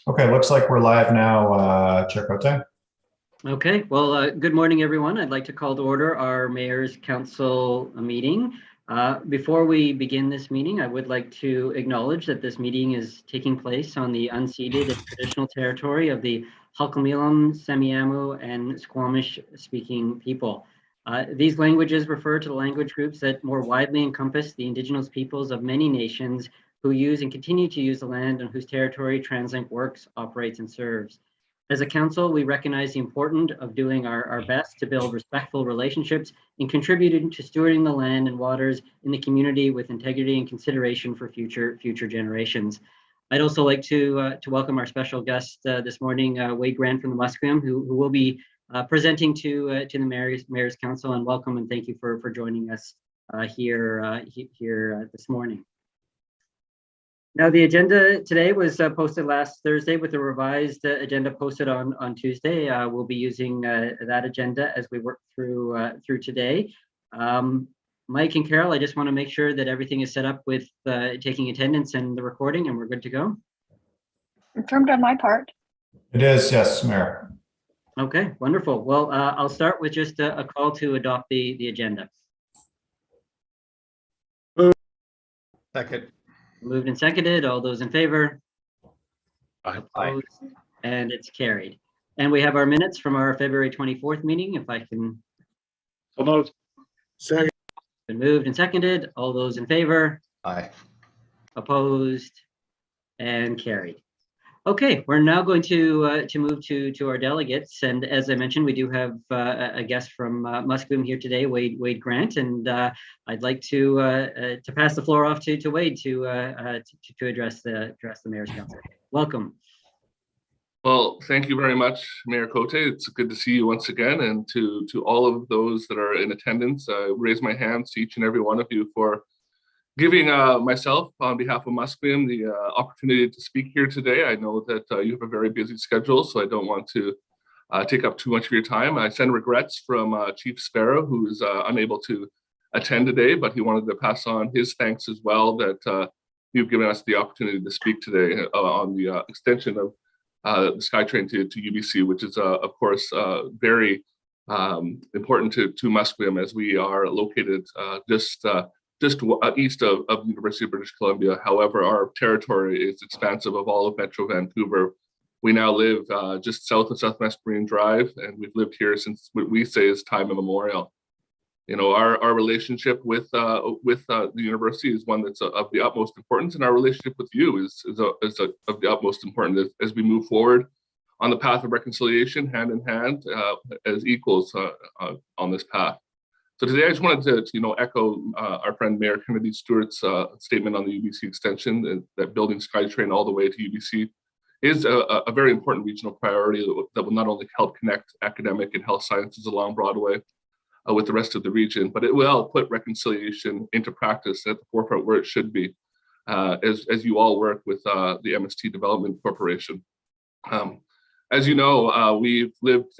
Okay, looks like we're live now, Chair Cote. Okay, well, good morning, everyone. I'd like to call to order our Mayor's Council meeting. Before we begin this meeting, I would like to acknowledge that this meeting is taking place on the unceded and traditional territory of the Halkomelem, Semiahmoo, and Squamish-speaking people. These languages refer to the language groups that more widely encompass the Indigenous peoples of many nations who use and continue to use the land on whose territory TransLink works, operates, and serves. As a council, we recognize the importance of doing our best to build respectful relationships and contributing to stewarding the land and waters in the community with integrity and consideration for future generations. I'd also like to welcome our special guest this morning, Wade Grant from the Musqueam, who will be presenting to the Mayor's Council, and welcome and thank you for joining us here this morning. Now, the agenda today was posted last Thursday with a revised agenda posted on Tuesday. We'll be using that agenda as we work through today. Mike and Carol, I just want to make sure that everything is set up with taking attendance and the recording, and we're good to go. Confirmed on my part. It is, yes, Mayor. Okay, wonderful. Well, I'll start with just a call to adopt the agenda. Second. Moved and seconded. All those in favor? Aye. Opposed? And it's carried. And we have our minutes from our February 24th meeting. If I can. So moved. Second. Been moved and seconded. All those in favor? Aye. Opposed? And carried. Okay, we're now going to move to our delegates, and as I mentioned, we do have a guest from Musqueam here today, Wade Grant, and I'd like to pass the floor off to Wade to address the Mayor's Council. Welcome. Well, thank you very much, Mayor Cote. It's good to see you once again, and to all of those that are in attendance. I raise my hands to each and every one of you for giving myself, on behalf of Musqueam, the opportunity to speak here today. I know that you have a very busy schedule, so I don't want to take up too much of your time. I send regrets from Chief Sparrow, who is unable to attend today, but he wanted to pass on his thanks as well that you've given us the opportunity to speak today on the extension of the SkyTrain to UBC, which is, of course, very important to Musqueam, as we are located just east of the University of British Columbia. However, our territory is expansive of all of Metro Vancouver. We now live just south of Southwest Marine Drive, and we've lived here since what we say is time immemorial. You know, our relationship with the university is one that's of the utmost importance, and our relationship with you is of the utmost importance as we move forward on the path of reconciliation, hand in hand, as equals on this path. So today I just wanted to echo our friend Mayor Kennedy Stewart's statement on the UBC extension, that building SkyTrain all the way to UBC is a very important regional priority that will not only help connect academic and health sciences along Broadway with the rest of the region, but it will put reconciliation into practice at the forefront where it should be, as you all work with the MST Development Corporation. As you know, we've lived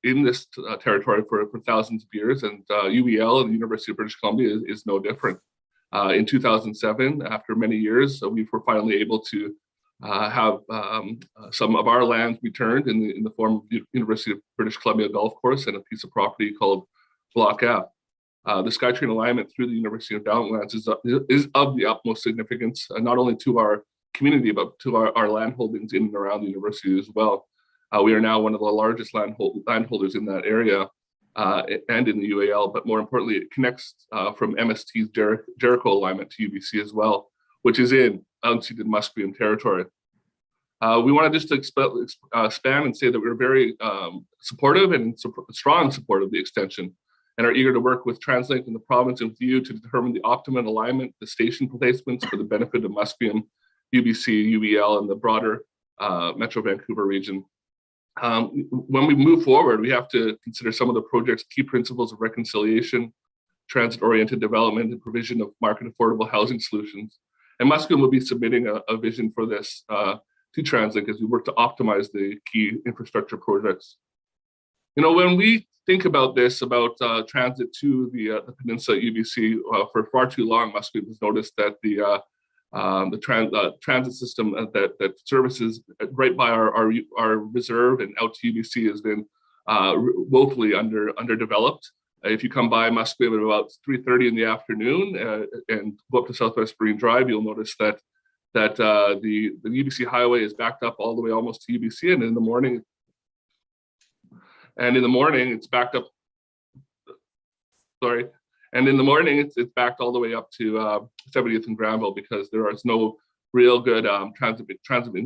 in this territory for thousands of years, and UBL and the University of British Columbia is no different. In 2007, after many years, we were finally able to have some of our lands returned in the form of the University of British Columbia golf course and a piece of property called Block F. The SkyTrain alignment through the University of Downlands is of the utmost significance, not only to our community, but to our land holdings in and around the university as well. We are now one of the largest landholders in that area and in the UAL, but more importantly, it connects from MST's Jericho alignment to UBC as well, which is in unceded Musqueam territory. We want to just expand and say that we're very supportive and strong support of the extension, and are eager to work with TransLink and the province and with you to determine the optimum alignment, the station placements for the benefit of Musqueam, UBC, UBL, and the broader Metro Vancouver region. When we move forward, we have to consider some of the project's key principles of reconciliation, transit-oriented development, and provision of market affordable housing solutions. And Musqueam will be submitting a vision for this to TransLink as we work to optimize the key infrastructure projects. You know, when we think about this, about transit to the peninsula at UBC, for far too long, Musqueam has noticed that the transit system that services right by our reserve and out to UBC has been woefully underdeveloped. If you come by Musqueam at about 3:30 in the afternoon and go up to Southwest Marine Drive, you'll notice that the UBC highway is backed up all the way almost to UBC, and in the morning it's backed up. Sorry. And in the morning, it's backed all the way up to 70th and Granville because there is no real good transit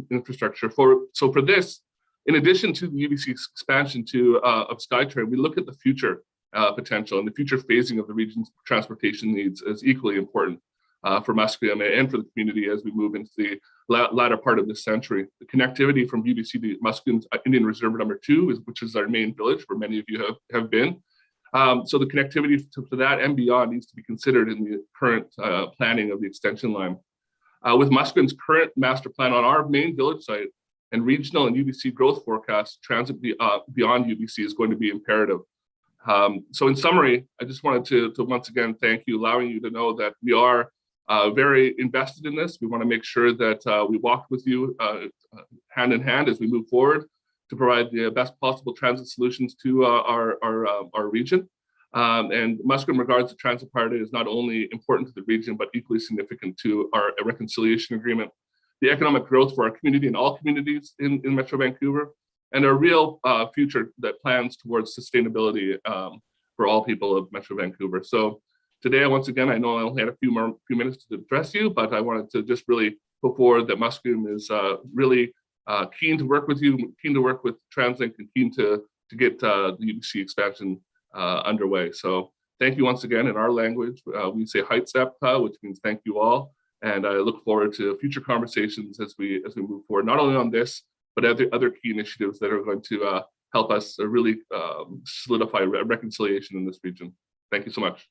infrastructure. So for this, in addition to the UBC expansion of SkyTrain, we look at the future potential and the future phasing of the region's transportation needs as equally important for Musqueam and for the community as we move into the latter part of this century. The connectivity from UBC to Musqueam's Indian Reserve number 2, which is our main village, where many of you have been. So the connectivity to that and beyond needs to be considered in the current planning of the extension line. With Musqueam's current master plan on our main village site and regional and UBC growth forecasts, transit beyond UBC is going to be imperative. So in summary, I just wanted to once again thank you, allowing you to know that we are very invested in this. We want to make sure that we walk with you hand in hand as we move forward to provide the best possible transit solutions to our region. And Musqueam regards the transit priority as not only important to the region, but equally significant to our reconciliation agreement, the economic growth for our community and all communities in Metro Vancouver, and a real future that plans towards sustainability for all people of Metro Vancouver. So today, once again, I know I only had a few minutes to address you, but I wanted to just really put forward that Musqueam is really keen to work with you, keen to work with TransLink, and keen to get the UBC expansion underway. So thank you once again. In our language, we say Heitsep, which means thank you all. And I look forward to future conversations as we move forward, not only on this, but other key initiatives that are going to help us really solidify reconciliation in this region. Thank you so much.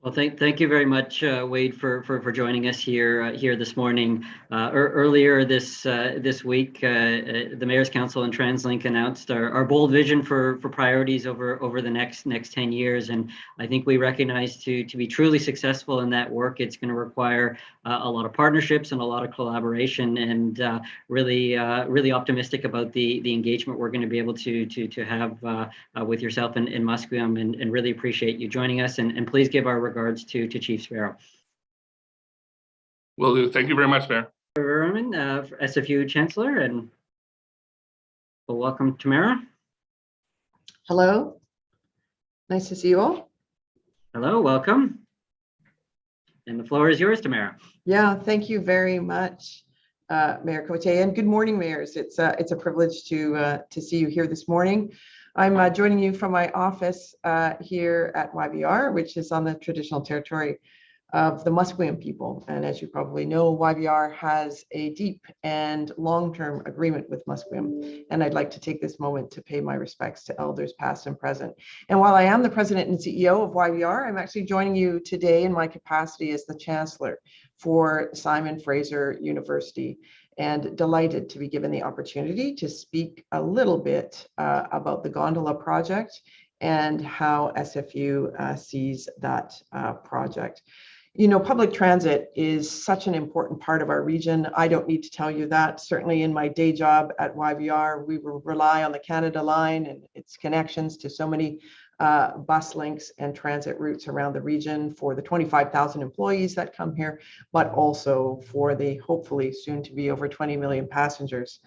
Well, thank you very much, Wade, for joining us here this morning. Earlier this week, the Mayor's Council and TransLink announced our bold vision for priorities over the next 10 years, and I think we recognize to be truly successful in that work, it's going to require a lot of partnerships and a lot of collaboration, and really optimistic about the engagement we're going to be able to have with yourself in Musqueam, and really appreciate you joining us, and please give our regards to Chief Sparrow. Will do. Thank you very much, Mayor. Verman, SFU Chancellor, and we'll welcome Tamara. Hello. Nice to see you all. Hello, welcome. And the floor is yours, Tamara. Yeah, thank you very much, Mayor Cote, and good morning, mayors. It's a privilege to see you here this morning. I'm joining you from my office here at YVR, which is on the traditional territory of the Musqueam people. And as you probably know, YVR has a deep and long-term agreement with Musqueam. And I'd like to take this moment to pay my respects to elders past and present. And while I am the president and CEO of YVR, I'm actually joining you today in my capacity as the chancellor for Simon Fraser University, and delighted to be given the opportunity to speak a little bit about the gondola project and how SFU sees that project. You know, public transit is such an important part of our region. I don't need to tell you that. Certainly in my day job at YVR, we rely on the Canada Line and its connections to so many bus links and transit routes around the region for the 25,000 employees that come here, but also for the hopefully soon to be over 20 million passengers.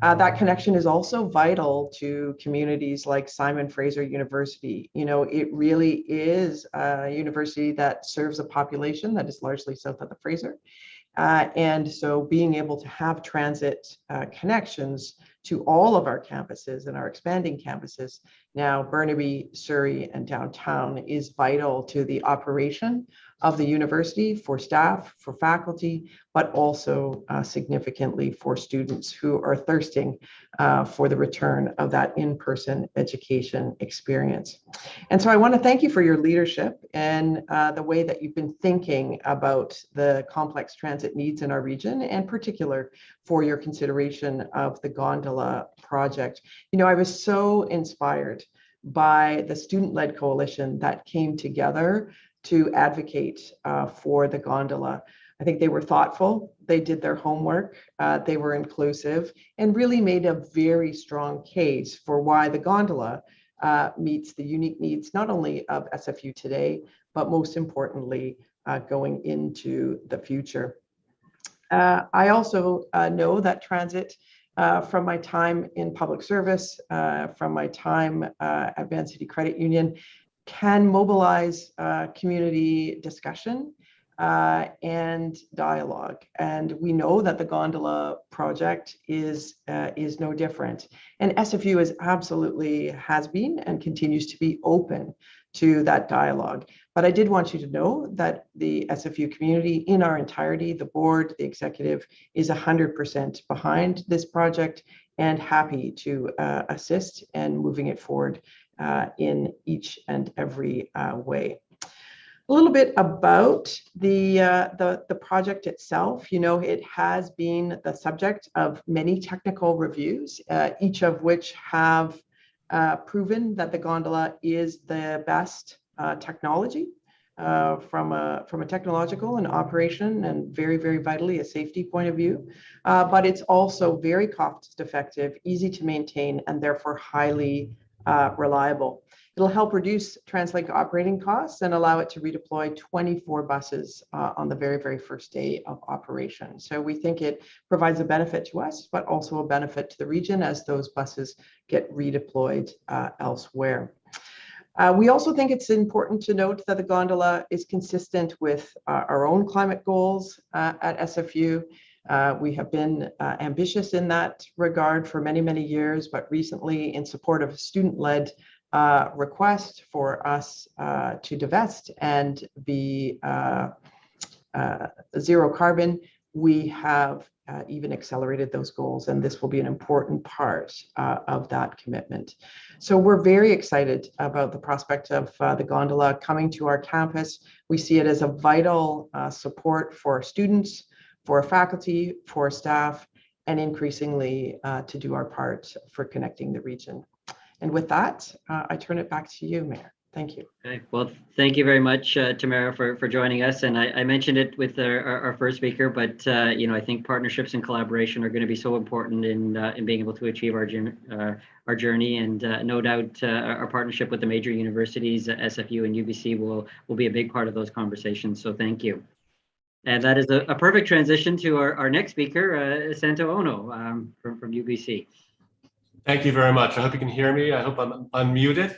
That connection is also vital to communities like Simon Fraser University. You know, it really is a university that serves a population that is largely south of the Fraser. And so being able to have transit connections to all of our campuses and our expanding campuses, now Burnaby, Surrey, and downtown, is vital to the operation of the university for staff, for faculty, but also significantly for students who are thirsting for the return of that in-person education experience. And so I want to thank you for your leadership and the way that you've been thinking about the complex transit needs in our region, and particular for your consideration of the gondola project. You know, I was so inspired by the student-led coalition that came together to advocate for the gondola. I think they were thoughtful, they did their homework, they were inclusive, and really made a very strong case for why the gondola meets the unique needs, not only of SFU today, but most importantly, going into the future. I also know that transit, from my time in public service, from my time at Van City Credit Union, can mobilize community discussion and dialogue. And we know that the gondola project is no different. And SFU has been and continues to be open to that dialogue. But I did want you to know that the SFU community in our entirety, the board, the executive, is 100% behind this project and happy to assist in moving it forward in each and every way. A little bit about the project itself. You know, it has been the subject of many technical reviews, each of which have proven that the gondola is the best technology from a technological and operation, and very, very vitally a safety point of view. But it's also very cost effective, easy to maintain, and therefore highly reliable. It'll help reduce TransLink operating costs and allow it to redeploy 24 buses on the very, very first day of operation. So we think it provides a benefit to us, but also a benefit to the region as those buses get redeployed elsewhere. We also think it's important to note that the gondola is consistent with our own climate goals at SFU. We have been ambitious in that regard for many, many years, but recently, in support of a student-led request for us to divest and be zero carbon, we have even accelerated those goals, and this will be an important part of that commitment. So we're very excited about the prospect of the gondola coming to our campus. We see it as a vital support for our students, for our faculty, for our staff, and increasingly to do our part for connecting the region. And with that, I turn it back to you, Mayor. Thank you. Okay, well, thank you very much, Tamara, for joining us. And I mentioned it with our first speaker, but you know, I think partnerships and collaboration are going to be so important in being able to achieve our journey. And no doubt, our partnership with the major universities, SFU and UBC, will be a big part of those conversations. So thank you. And that is a perfect transition to our next speaker, Santo Ono from UBC. Thank you very much. I hope you can hear me. I hope I'm unmuted.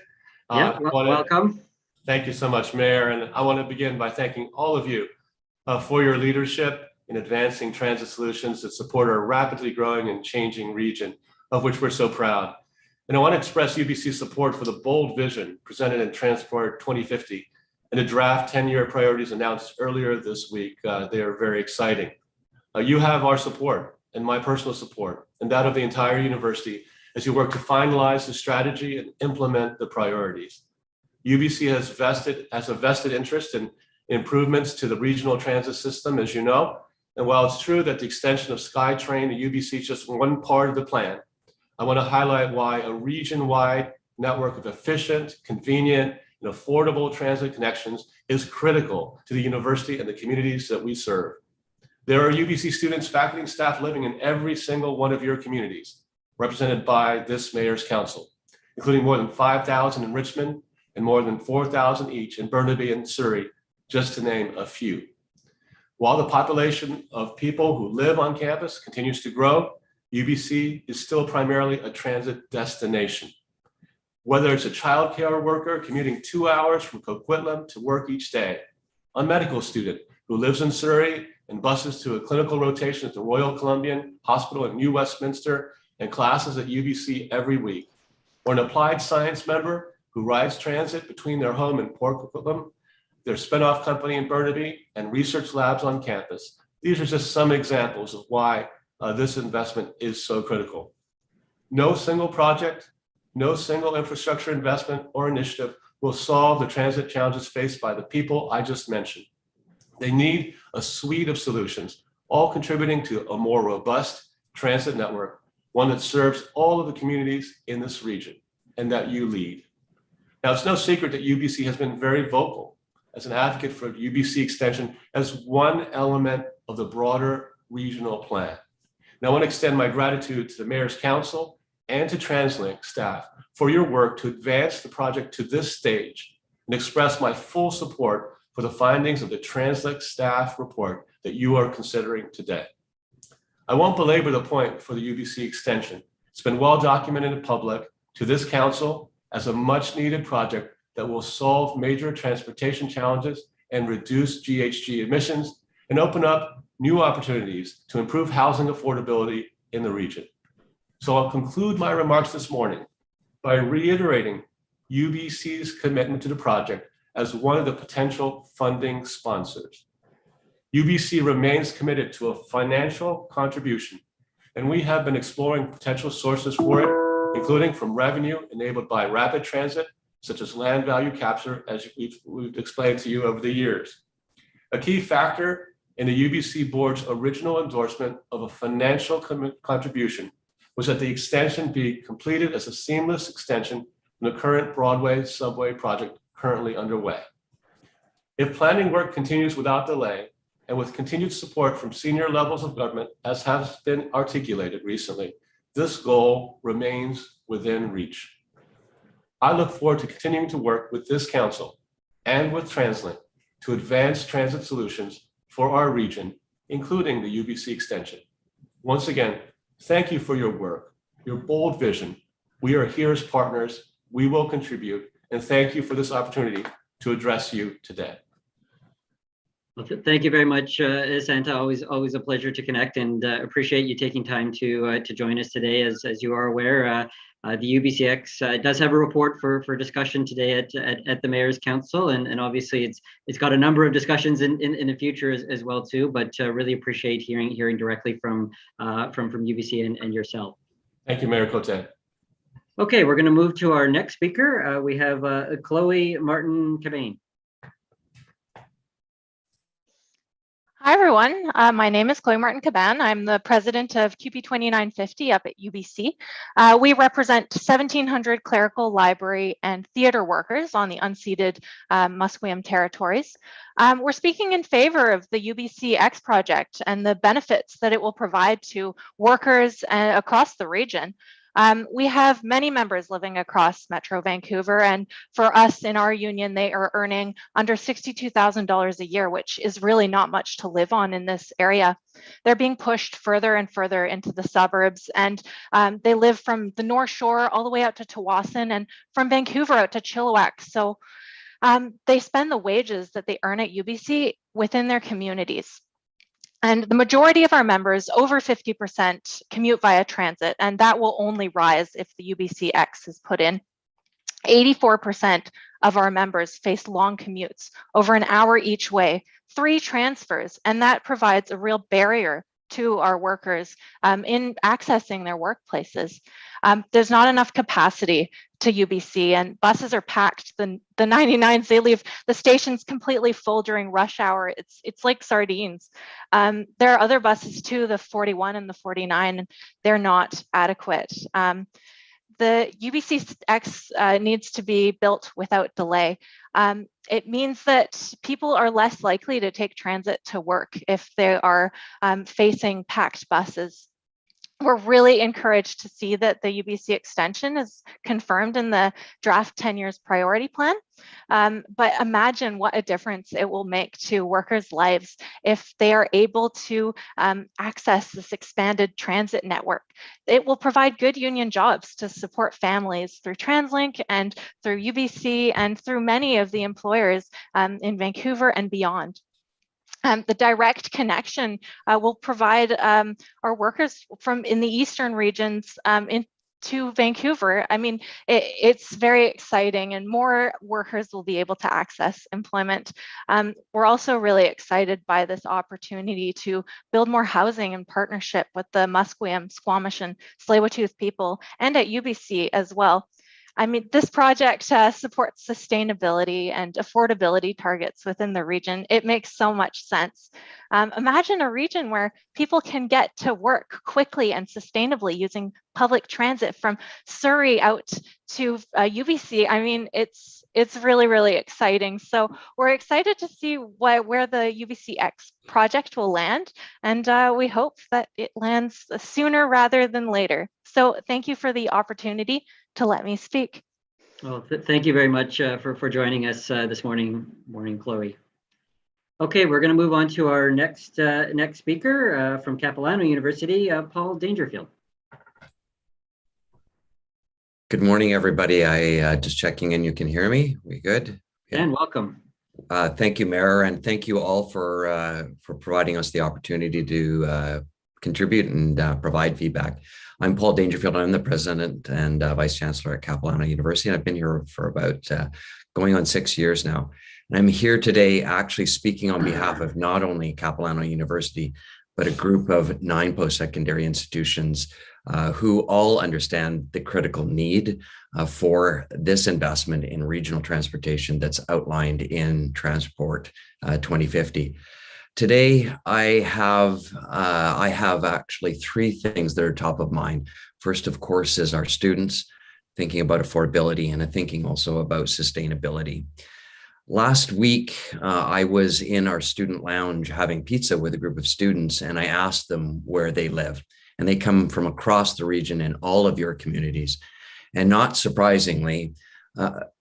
Yeah, welcome. Thank you so much, Mayor. And I want to begin by thanking all of you for your leadership in advancing transit solutions that support our rapidly growing and changing region, of which we're so proud. And I want to express UBC's support for the bold vision presented in Transport 2050 and the draft 10-year priorities announced earlier this week. They are very exciting. You have our support and my personal support and that of the entire university as you work to finalize the strategy and implement the priorities. UBC has a vested interest in improvements to the regional transit system, as you know. And while it's true that the extension of SkyTrain to UBC is just one part of the plan, I want to highlight why a region-wide network of efficient, convenient, and affordable transit connections is critical to the university and the communities that we serve. There are UBC students, faculty, and staff living in every single one of your communities, represented by this Mayor's Council, including more than 5,000 in Richmond and more than 4,000 each in Burnaby and Surrey, just to name a few. While the population of people who live on campus continues to grow, UBC is still primarily a transit destination. Whether it's a childcare worker commuting 2 hours from Coquitlam to work each day, a medical student who lives in Surrey and buses to a clinical rotation at the Royal Columbian Hospital in New Westminster and classes at UBC every week, or an applied science member who rides transit between their home in Port Coquitlam, their spinoff company in Burnaby, and research labs on campus. These are just some examples of why this investment is so critical. No single project, no single infrastructure investment or initiative will solve the transit challenges faced by the people I just mentioned. They need a suite of solutions, all contributing to a more robust transit network, one that serves all of the communities in this region and that you lead. Now, it's no secret that UBC has been very vocal as an advocate for UBC extension as one element of the broader regional plan. And I want to extend my gratitude to the Mayor's Council and to TransLink staff for your work to advance the project to this stage and express my full support for the findings of the TransLink staff report that you are considering today. I won't belabor the point for the UBC extension. It's been well documented in public to this council as a much needed project that will solve major transportation challenges and reduce GHG emissions and open up new opportunities to improve housing affordability in the region. So I'll conclude my remarks this morning by reiterating UBC's commitment to the project as one of the potential funding sponsors. UBC remains committed to a financial contribution, and we have been exploring potential sources for it, including from revenue enabled by rapid transit, such as land value capture, as we've explained to you over the years. A key factor in the UBC board's original endorsement of a financial contribution was that the extension be completed as a seamless extension from the current Broadway subway project currently underway. If planning work continues without delay and with continued support from senior levels of government, as has been articulated recently, this goal remains within reach. I look forward to continuing to work with this council and with TransLink to advance transit solutions for our region, including the UBC extension. Once again, thank you for your work, your bold vision. We are here as partners. We will contribute, and thank you for this opportunity to address you today. Well, thank you very much, Santa. Always a pleasure to connect, and appreciate you taking time to join us today. As you are aware, the UBCX does have a report for discussion today at the Mayor's Council, and obviously it's got a number of discussions in the future as well too. But really appreciate hearing directly from UBC and yourself. Thank you, Mayor Cote. Okay, we're going to move to our next speaker. We have Chloe Martin-Cabane. Hi, everyone. My name is Chloe Martin-Cabane. I'm the president of QP 2950 up at UBC. We represent 1,700 clerical, library, and theater workers on the unceded Musqueam territories. We're speaking in favor of the UBCX project and the benefits that it will provide to workers across the region. We have many members living across Metro Vancouver, and for us in our union, they are earning under $62,000 a year, which is really not much to live on in this area. They're being pushed further and further into the suburbs, and they live from the North Shore all the way out to Tawasin and from Vancouver out to Chilliwack. So they spend the wages that they earn at UBC within their communities. And the majority of our members, over 50%, commute via transit, and that will only rise if the UBCX is put in. 84% of our members face long commutes, over an hour each way, 3 transfers, and that provides a real barrier to our workers in accessing their workplaces. There's not enough capacity to UBC, and buses are packed. The 99s, they leave the stations completely full during rush hour. It's like sardines. There are other buses too, the 41 and the 49, and they're not adequate. The UBCX needs to be built without delay. It means that people are less likely to take transit to work if they are facing packed buses. We're really encouraged to see that the UBC extension is confirmed in the draft 10 years priority plan. But imagine what a difference it will make to workers' lives if they are able to access this expanded transit network. It will provide good union jobs to support families through TransLink and through UBC and through many of the employers in Vancouver and beyond. The direct connection will provide our workers from in the eastern regions into Vancouver. I mean, it's very exciting, and more workers will be able to access employment. We're also really excited by this opportunity to build more housing in partnership with the Musqueam, Squamish, and Tsleil-Waututh people, and at UBC as well. I mean, this project supports sustainability and affordability targets within the region. It makes so much sense. Imagine a region where people can get to work quickly and sustainably using public transit from Surrey out to UBC. I mean, it's it's really, really exciting. So we're excited to see where the UBCX project will land, and we hope that it lands sooner rather than later. So thank you for the opportunity to let me speak. Well, thank you very much for joining us this morning, Chloe. Okay, we're going to move on to our next speaker from Capilano University, Paul Dangerfield. Good morning, everybody. I just checking in. You can hear me? We good? Yeah. And welcome. Thank you, Mayor, and thank you all for providing us the opportunity to contribute and provide feedback. I'm Paul Dangerfield. I'm the president and vice chancellor at Capilano University, and I've been here for about going on 6 years now. And I'm here today actually speaking on behalf of not only Capilano University, but a group of 9 post-secondary institutions who all understand the critical need for this investment in regional transportation that's outlined in Transport 2050. Today, I have actually 3 things that are top of mind. First, of course, is our students thinking about affordability and thinking also about sustainability. Last week, I was in our student lounge having pizza with a group of students, and I asked them where they live. And they come from across the region in all of your communities. And not surprisingly,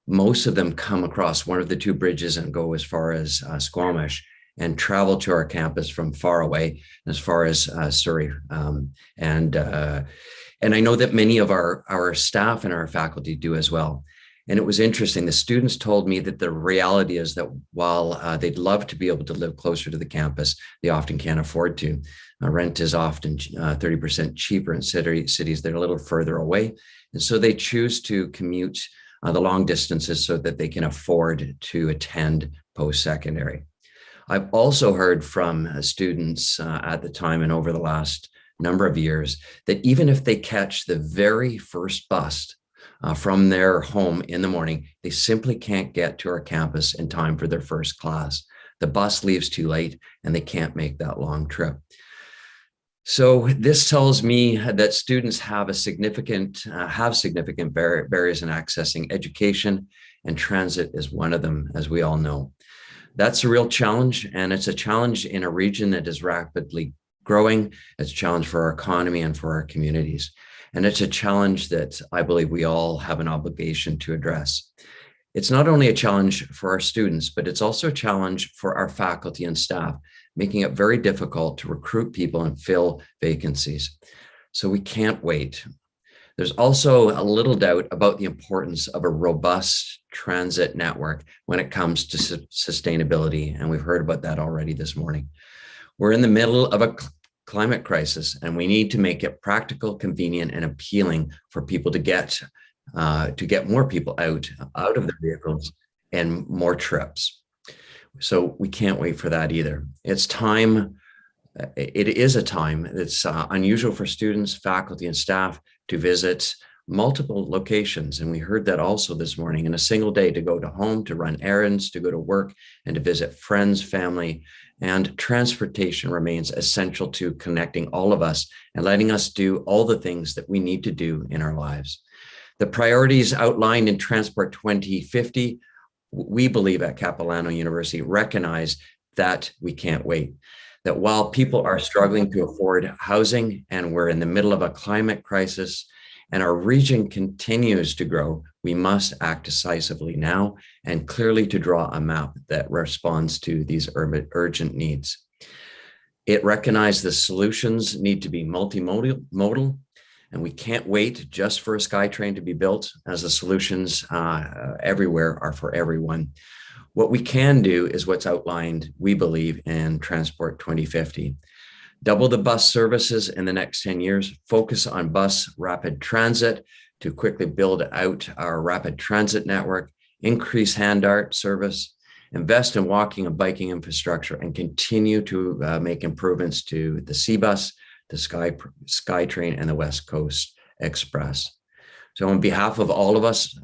most of them come across one of the 2 bridges and go as far as Squamish and travel to our campus from far away, as far as Surrey. And I know that many of our staff and our faculty do as well. And it was interesting. The students told me that the reality is that while they'd love to be able to live closer to the campus, they often can't afford to. Rent is often 30% cheaper in cities that are a little further away. And so they choose to commute the long distances so that they can afford to attend post-secondary. I've also heard from students at the time and over the last number of years that even if they catch the very first bus from their home in the morning, they simply can't get to our campus in time for their first class. The bus leaves too late and they can't make that long trip. So this tells me that students have significant barriers in accessing education, and transit is one of them, as we all know. That's a real challenge, and it's a challenge in a region that is rapidly growing. It's a challenge for our economy and for our communities. And it's a challenge that I believe we all have an obligation to address. It's not only a challenge for our students, but it's also a challenge for our faculty and staff, making it very difficult to recruit people and fill vacancies. So we can't wait. There's also a little doubt about the importance of a robust transit network when it comes to sustainability, and we've heard about that already this morning. We're in the middle of a climate crisis, and we need to make it practical, convenient, and appealing for people to get more people out of their vehicles and more trips. So we can't wait for that either. It's time. It is a time that's unusual for students, faculty, and staff to visit multiple locations. And we heard that also this morning, in a single day, to go to home, to run errands, to go to work, and to visit friends, family. And transportation remains essential to connecting all of us and letting us do all the things that we need to do in our lives. The priorities outlined in Transport 2050, we believe at Capilano University, recognize that we can't wait. That while people are struggling to afford housing and we're in the middle of a climate crisis and our region continues to grow, we must act decisively now and clearly to draw a map that responds to these urgent needs. It recognizes the solutions need to be multimodal, and we can't wait just for a SkyTrain to be built, as the solutions everywhere are for everyone. What we can do is what's outlined, we believe, in Transport 2050. Double the bus services in the next 10 years, focus on bus rapid transit to quickly build out our rapid transit network, increase hand art service, invest in walking and biking infrastructure, and continue to make improvements to the C-Bus, the SkyTrain, and the West Coast Express. So on behalf of all of us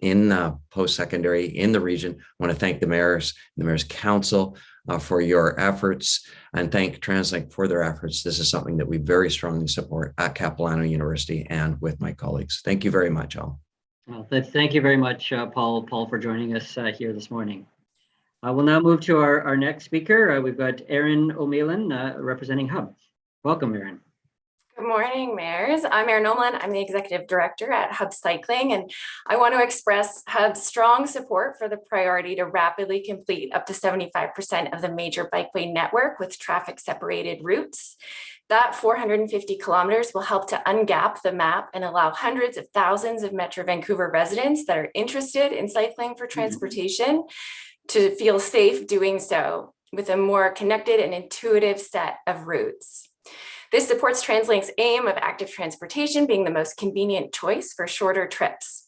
in post-secondary in the region, I want to thank the Mayor's Council for your efforts, and thank TransLink for their efforts. This is something that we very strongly support at Capilano University and with my colleagues. Thank you very much, all. Well, thank you very much, Paul, for joining us here this morning. We'll now move to our next speaker. We've got Erin O'Mealan representing Hub. Welcome, Erin. Good morning, mayors. I'm Erin O'Mealan. I'm the executive director at Hub Cycling, and I want to express Hub's strong support for the priority to rapidly complete up to 75% of the major bikeway network with traffic separated routes. That 450 kilometers will help to ungap the map and allow hundreds of thousands of Metro Vancouver residents that are interested in cycling for transportation to feel safe doing so with a more connected and intuitive set of routes. This supports TransLink's aim of active transportation being the most convenient choice for shorter trips.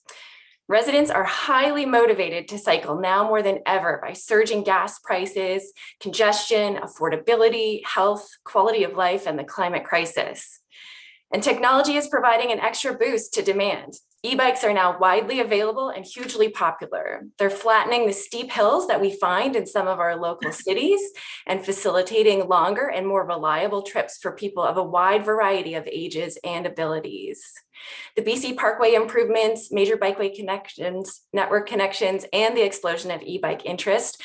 Residents are highly motivated to cycle now more than ever by surging gas prices, congestion, affordability, health, quality of life, and the climate crisis. And technology is providing an extra boost to demand. E-bikes are now widely available and hugely popular. They're flattening the steep hills that we find in some of our local cities and facilitating longer and more reliable trips for people of a wide variety of ages and abilities. The BC Parkway improvements, major bikeway connections, network connections, and the explosion of e-bike interest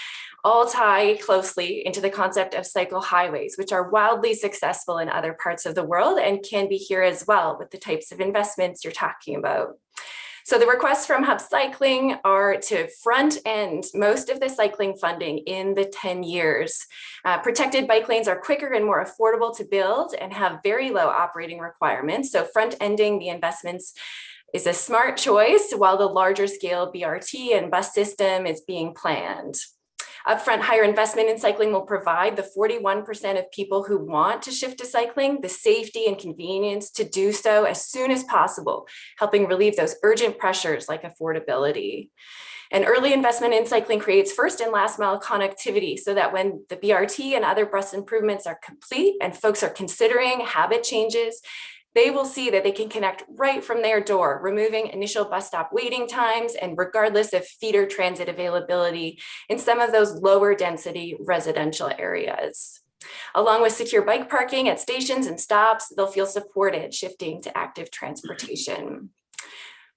all tie closely into the concept of cycle highways, which are wildly successful in other parts of the world and can be here as well with the types of investments you're talking about. So the requests from Hub Cycling are to front end most of the cycling funding in the 10 years. Protected bike lanes are quicker and more affordable to build and have very low operating requirements. So front ending the investments is a smart choice while the larger scale BRT and bus system is being planned. Upfront higher investment in cycling will provide the 41% of people who want to shift to cycling the safety and convenience to do so as soon as possible, helping relieve those urgent pressures like affordability. And early investment in cycling creates first and last mile connectivity so that when the BRT and other bus improvements are complete and folks are considering habit changes, they will see that they can connect right from their door, removing initial bus stop waiting times and regardless of feeder transit availability in some of those lower density residential areas. Along with secure bike parking at stations and stops, they'll feel supported shifting to active transportation.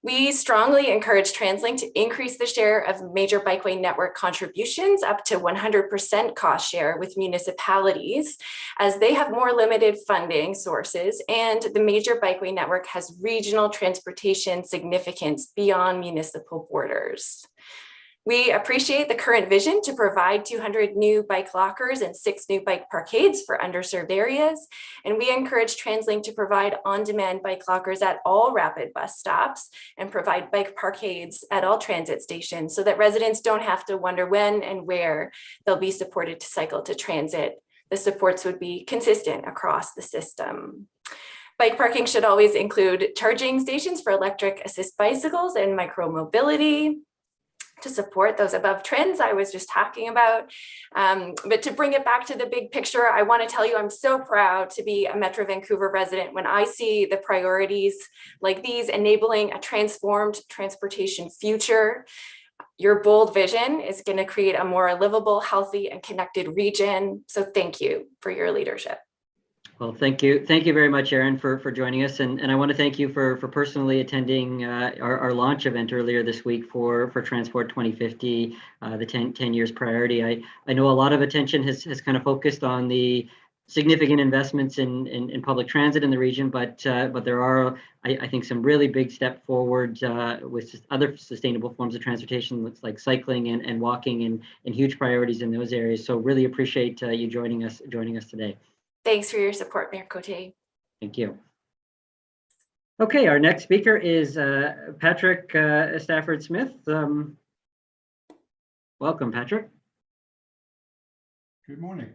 We strongly encourage TransLink to increase the share of major bikeway network contributions up to 100% cost share with municipalities, as they have more limited funding sources and the major bikeway network has regional transportation significance beyond municipal borders. We appreciate the current vision to provide 200 new bike lockers and 6 new bike parkades for underserved areas. And we encourage TransLink to provide on-demand bike lockers at all rapid bus stops and provide bike parkades at all transit stations so that residents don't have to wonder when and where they'll be supported to cycle to transit. The supports would be consistent across the system. Bike parking should always include charging stations for electric assist bicycles and micromobility, to support those above trends I was just talking about. But to bring it back to the big picture, I want to tell you I'm so proud to be a Metro Vancouver resident when I see the priorities like these enabling a transformed transportation future. Your bold vision is going to create a more livable, healthy, and connected region. So thank you for your leadership. Well, thank you very much, Erin, for joining us, and I want to thank you for personally attending our launch event earlier this week for Transport 2050, the 10 years priority. I know a lot of attention has kind of focused on the significant investments in public transit in the region, but there are, I think, some really big step forward with other sustainable forms of transportation, looks like cycling and walking, and huge priorities in those areas. So really appreciate you joining us today. Thanks for your support, Mayor Cote. Thank you. Okay, our next speaker is Patrick Stafford Smith. Welcome, Patrick. Good morning.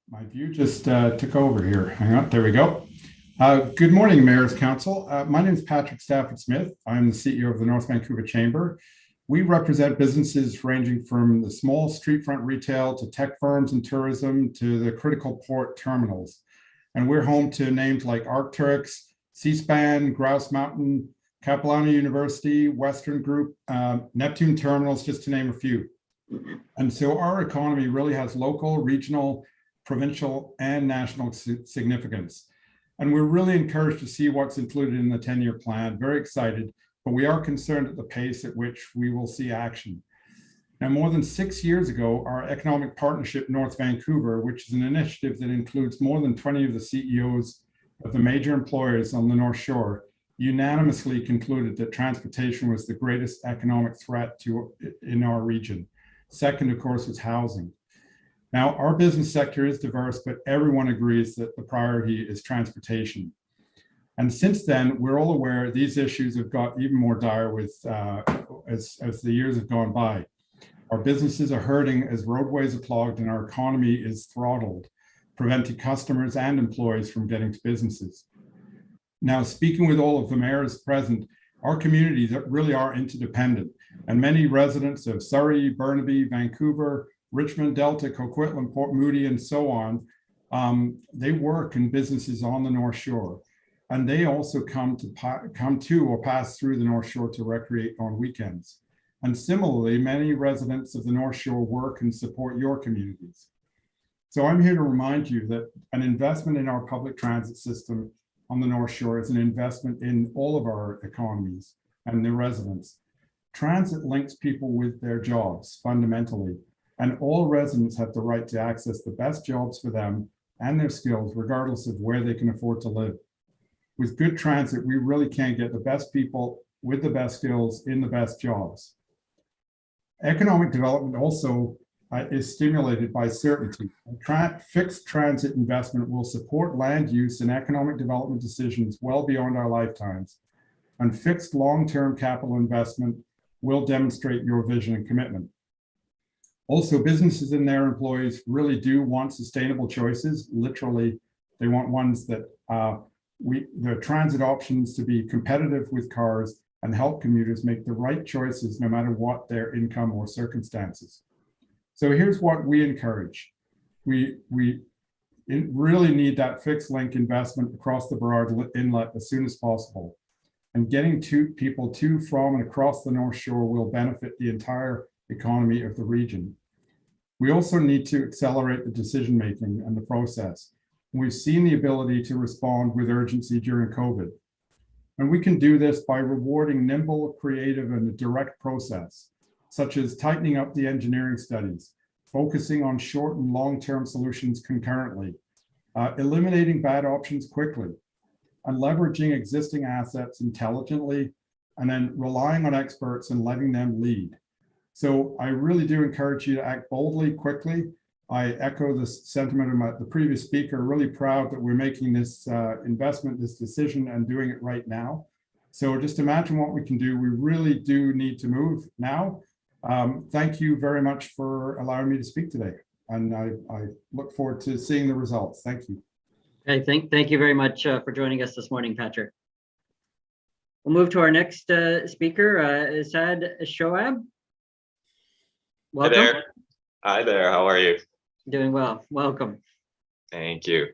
My view just took over here. Hang on, there we go. Good morning, Mayor's Council. My name is Patrick Stafford Smith. I'm the CEO of the North Vancouver Chamber. We represent businesses ranging from the small street front retail to tech firms and tourism to the critical port terminals. And we're home to names like Arcturus, C-SPAN, Grouse Mountain, Capilano University, Western Group, Neptune Terminals, just to name a few. And so our economy really has local, regional, provincial, and national significance. And we're really encouraged to see what's included in the 10-year plan. Very excited. but we are concerned at the pace at which we will see action. Now, more than 6 years ago, our Economic Partnership North Vancouver, which is an initiative that includes more than 20 of the CEOs of the major employers on the North Shore, unanimously concluded that transportation was the greatest economic threat in our region. Second, of course, was housing. Now, our business sector is diverse, but everyone agrees that the priority is transportation. And since then, we're all aware these issues have got even more dire as the years have gone by. Our businesses are hurting as roadways are clogged and our economy is throttled, preventing customers and employees from getting to businesses. Now, speaking with all of the mayors present, our communities really are interdependent, and many residents of Surrey, Burnaby, Vancouver, Richmond, Delta, Coquitlam, Port Moody, and so on, they work in businesses on the North Shore, and they also come to or pass through the North Shore to recreate on weekends. And similarly, many residents of the North Shore work and support your communities. So I'm here to remind you that an investment in our public transit system on the North Shore is an investment in all of our economies and their residents. Transit links people with their jobs fundamentally, and all residents have the right to access the best jobs for them and their skills, regardless of where they can afford to live. With good transit, we really can get the best people with the best skills in the best jobs. Economic development also is stimulated by certainty. Fixed transit investment will support land use and economic development decisions well beyond our lifetimes. And fixed long-term capital investment will demonstrate your vision and commitment. Also, businesses and their employees really do want sustainable choices. Literally, they want ones that their transit options to be competitive with cars and help commuters make the right choices no matter what their income or circumstances. So here's what we encourage. We really need that fixed link investment across the Burrard Inlet as soon as possible. And getting people to, from, and across the North Shore will benefit the entire economy of the region. We also need to accelerate the decision-making and the process. We've seen the ability to respond with urgency during COVID. And we can do this by rewarding nimble, creative, and a direct process, such as tightening up the engineering studies, focusing on short and long-term solutions concurrently, eliminating bad options quickly, and leveraging existing assets intelligently, and then relying on experts and letting them lead. So I really do encourage you to act boldly, quickly. I echo the sentiment of the previous speaker, really proud that we're making this investment, this decision, and doing it right now. So just imagine what we can do. We really do need to move now. Thank you very much for allowing me to speak today. And I look forward to seeing the results. Thank you. Okay, thank you very much for joining us this morning, Patrick. We'll move to our next speaker, Saad Shoaib. Welcome. Hi there. Hi there. How are you? Doing well. Welcome. Thank you.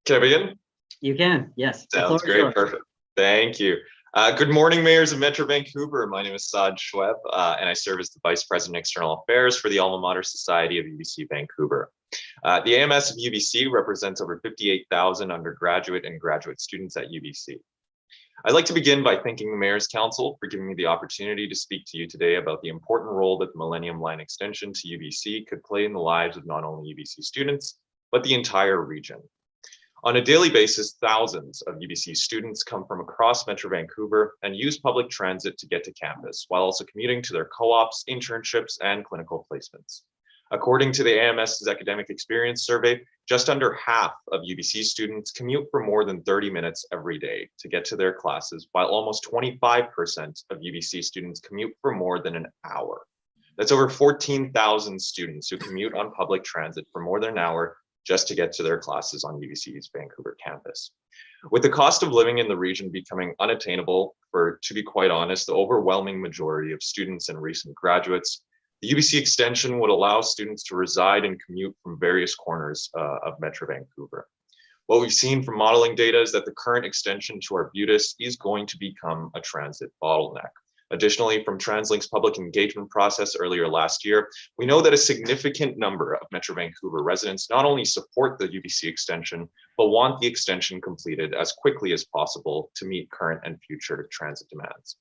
Can I begin? You can. Yes. Sounds great. Perfect. Thank you. Good morning, mayors of Metro Vancouver. My name is Saad Shoaib, and I serve as the Vice President of External Affairs for the Alma Mater Society of UBC Vancouver. The AMS of UBC represents over 58,000 undergraduate and graduate students at UBC. I'd like to begin by thanking the Mayor's Council for giving me the opportunity to speak to you today about the important role that the Millennium Line extension to UBC could play in the lives of not only UBC students, but the entire region. On a daily basis, thousands of UBC students come from across Metro Vancouver and use public transit to get to campus, while also commuting to their co-ops, internships, and clinical placements. According to the AMS's Academic Experience Survey, just under half of UBC students commute for more than 30 minutes every day to get to their classes, while almost 25% of UBC students commute for more than an hour. That's over 14,000 students who commute on public transit for more than an hour just to get to their classes on UBC's Vancouver campus. With the cost of living in the region becoming unattainable for, to be quite honest, the overwhelming majority of students and recent graduates, the UBC extension would allow students to reside and commute from various corners of Metro Vancouver. What we've seen from modeling data is that the current extension to Arbutus is going to become a transit bottleneck, Additionally, from TransLink's public engagement process earlier last year, we know that a significant number of Metro Vancouver residents not only support the UBC extension, but want the extension completed as quickly as possible to meet current and future transit demands.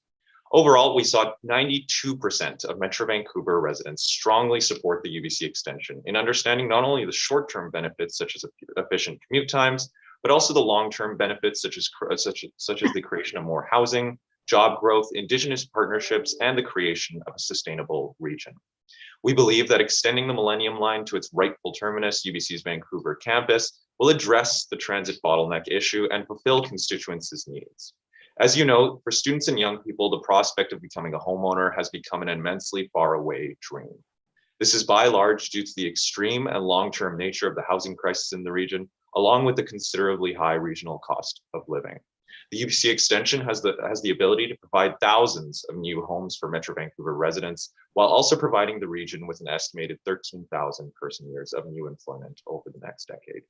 Overall, we saw 92% of Metro Vancouver residents strongly support the UBC extension in understanding not only the short-term benefits such as efficient commute times, but also the long-term benefits such as the creation of more housing, job growth, Indigenous partnerships, and the creation of a sustainable region. We believe that extending the Millennium Line to its rightful terminus, UBC's Vancouver campus, will address the transit bottleneck issue and fulfill constituents' needs. As you know, for students and young people, the prospect of becoming a homeowner has become an immensely faraway dream. This is by and large due to the extreme and long-term nature of the housing crisis in the region, along with the considerably high regional cost of living. The UBC extension has the ability to provide thousands of new homes for Metro Vancouver residents, while also providing the region with an estimated 13,000 person years of new employment over the next decade.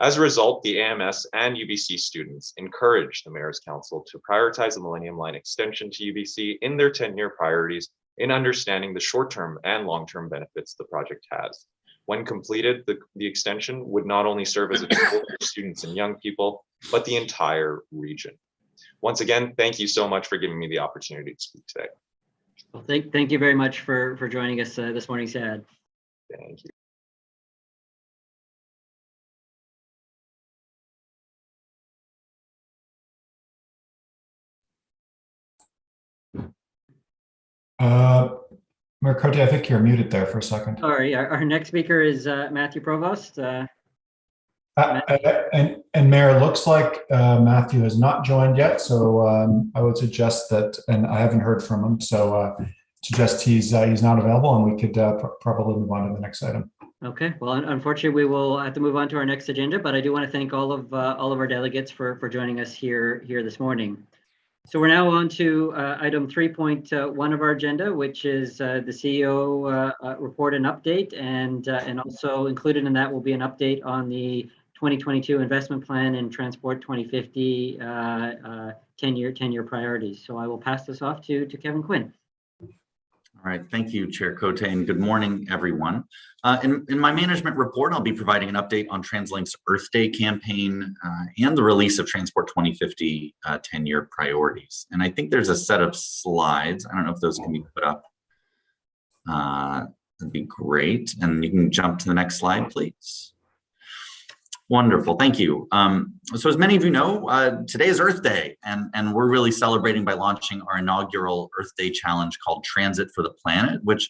As a result, the AMS and UBC students encourage the Mayor's Council to prioritize the Millennium Line extension to UBC in their 10-year priorities in understanding the short-term and long-term benefits the project has. When completed, the extension would not only serve as a tool for students and young people, but the entire region. Once again, thank you so much for giving me the opportunity to speak today. Well, thank you very much for joining us this morning, Sad. Thank you. Mayor Cote, I think you're muted there for a second. Sorry, our next speaker is Matthew Provost. And Mayor, it looks like Matthew has not joined yet, so I would suggest that, and I haven't heard from him, so suggest he's not available, and we could probably move on to the next item. Okay, well, unfortunately, we will have to move on to our next agenda, but I do want to thank all of our delegates for joining us here this morning. So we're now on to item 3.1 of our agenda, which is the CEO report and update, and also included in that will be an update on the 2022 investment plan and Transport 2050 10-year priorities. So I will pass this off to Kevin Quinn. All right, thank you, Chair Cote, and good morning, everyone. In my management report, I'll be providing an update on TransLink's Earth Day campaign and the release of Transport 2050 10-year priorities. And I think there's a set of slides. I don't know if those can be put up. That'd be great. And you can jump to the next slide, please. Wonderful, thank you. So as many of you know, today is Earth Day, and we're really celebrating by launching our inaugural Earth Day challenge called Transit for the Planet, which